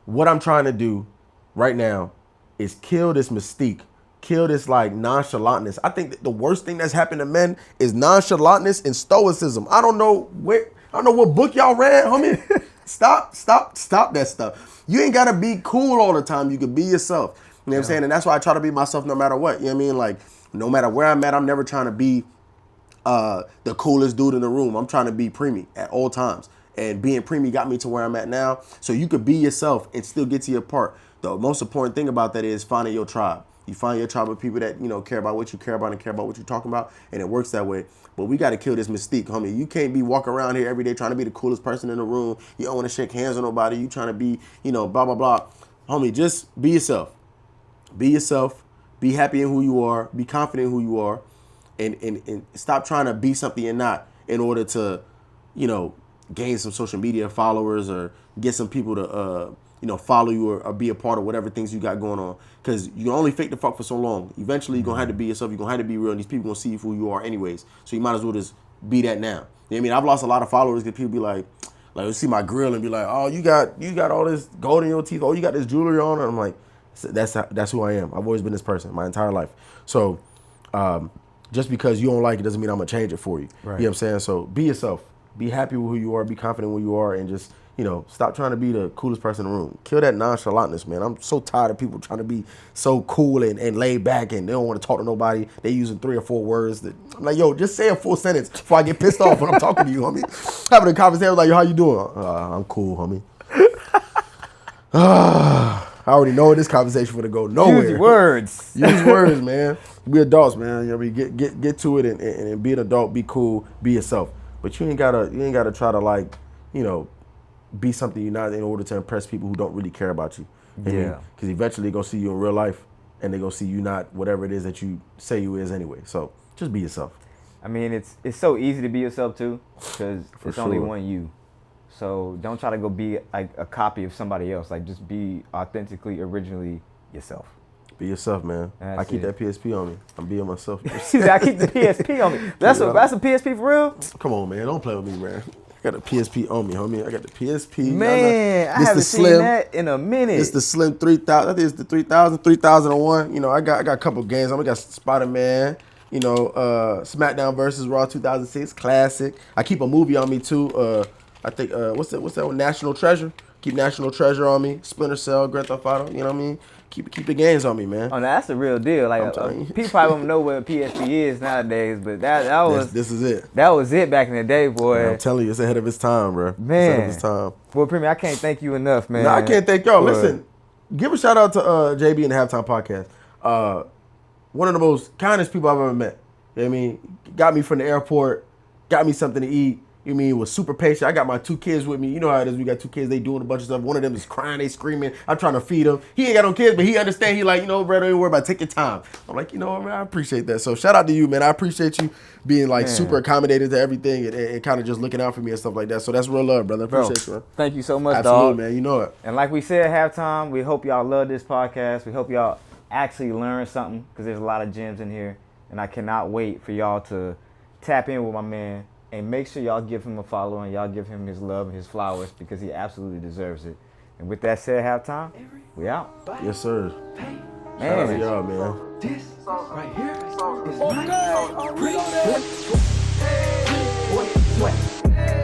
What I'm trying to do right now is kill this mystique. Kill this like nonchalantness. I think that the worst thing that's happened to men is nonchalantness and stoicism. I don't know what book y'all read, homie. Stop that stuff. You ain't gotta be cool all the time. You can be yourself. You know what I'm saying? And that's why I try to be myself no matter what. You know what I mean? Like, no matter where I'm at, I'm never trying to be the coolest dude in the room. I'm trying to be Premi at all times. And being Premi got me to where I'm at now. So you could be yourself and still get to your part. The most important thing about that is finding your tribe. You find your tribe of people that, you know, care about what you care about and care about what you're talking about, and it works that way. But we got to kill this mystique, homie. You can't be walking around here every day trying to be the coolest person in the room. You don't want to shake hands with nobody. You trying to be, you know, blah, blah, blah. Homie, just be yourself. Be yourself. Be happy in who you are. Be confident in who you are. And stop trying to be something you're not in order to, you know, gain some social media followers or get some people to, you know, follow you or be a part of whatever things you got going on. Because you can only fake the fuck for so long. Eventually, you're going to have to be yourself. You're going to have to be real. And these people going to see you for who you are anyways. So you might as well just be that now. You know what I mean? I've lost a lot of followers because people be like they see my grill and be like, oh, you got all this gold in your teeth. Oh, you got this jewelry on. And I'm like, that's who I am. I've always been this person my entire life. So just because you don't like it doesn't mean I'm going to change it for you. Right. You know what I'm saying? So be yourself. Be happy with who you are. Be confident in who you are. And just, you know, stop trying to be the coolest person in the room. Kill that nonchalantness, man. I'm so tired of people trying to be so cool and laid back, and they don't want to talk to nobody. They using 3 or 4 words. I'm like, yo, just say a full sentence before I get pissed off when I'm talking to you, homie. Having a conversation like, yo, how you doing? I'm cool, homie. I already know this conversation would go nowhere. Use words. Use words, man. Be adults, man. You know what I mean? Get to it and be an adult. Be cool. Be yourself. But you ain't gotta try to, like, you know, be something you're not in order to impress people who don't really care about you. Yeah. Because eventually they're going to see you in real life, and they're going to see you not whatever it is that you say you is anyway. So just be yourself. I mean, it's so easy to be yourself too, because it's only one you. So don't try to go be like a copy of somebody else. Like, just be authentically, originally yourself. Be yourself, man. I keep that PSP on me. I'm being myself. I keep the PSP on me. That's a PSP for real? Come on, man. Don't play with me, man. I got the PSP on me, homie. I got the PSP. Man, I haven't seen that in a minute. It's the Slim 3000. I think it's the 3000, 3001. You know, I got a couple games. I got Spider-Man. You know, SmackDown versus Raw 2006, classic. I keep a movie on me too. I think what's that one? National Treasure. Keep National Treasure on me. Splinter Cell, Grand Theft Auto. You know what I mean? Keep the games on me, man. Oh, no, that's the real deal. Like telling you. people probably won't know what PSP is nowadays, but that was This is it. that was it back in the day, boy. I'm telling you, it's ahead of its time, bro. It's Man. ahead of its time. Well, Premi, I can't thank you enough, man. No, I can't thank y'all. for- Listen, give a shout out to JB and the Halftime Podcast. One of the most kindest people I've ever met. You know what I mean? Got me from the airport, got me something to eat. You know what I mean? Was super patient. I got my 2 kids with me. You know how it is. We got 2 kids. They doing a bunch of stuff. One of them is crying. They screaming. I'm trying to feed them. He ain't got no kids, but he understand. He like, you know, bro, don't even worry about it. Take your time. I'm like, you know what, man? I appreciate that. So shout out to you, man. I appreciate you being like super accommodated to everything and kind of just looking out for me and stuff like that. So that's real love, brother. Bro, Appreciate you, man. thank you so much, Absolutely, dog. man. You know it. And like we said at halftime, we hope y'all love this podcast. We hope y'all actually learn something because there's a lot of gems in here. And I cannot wait for y'all to tap in with my man and make sure y'all give him a follow and y'all give him his love and his flowers because he absolutely deserves it. And with that said, halftime, we out. Yes, sir. Shout out to Man. y'all, man. This right here is my pretty.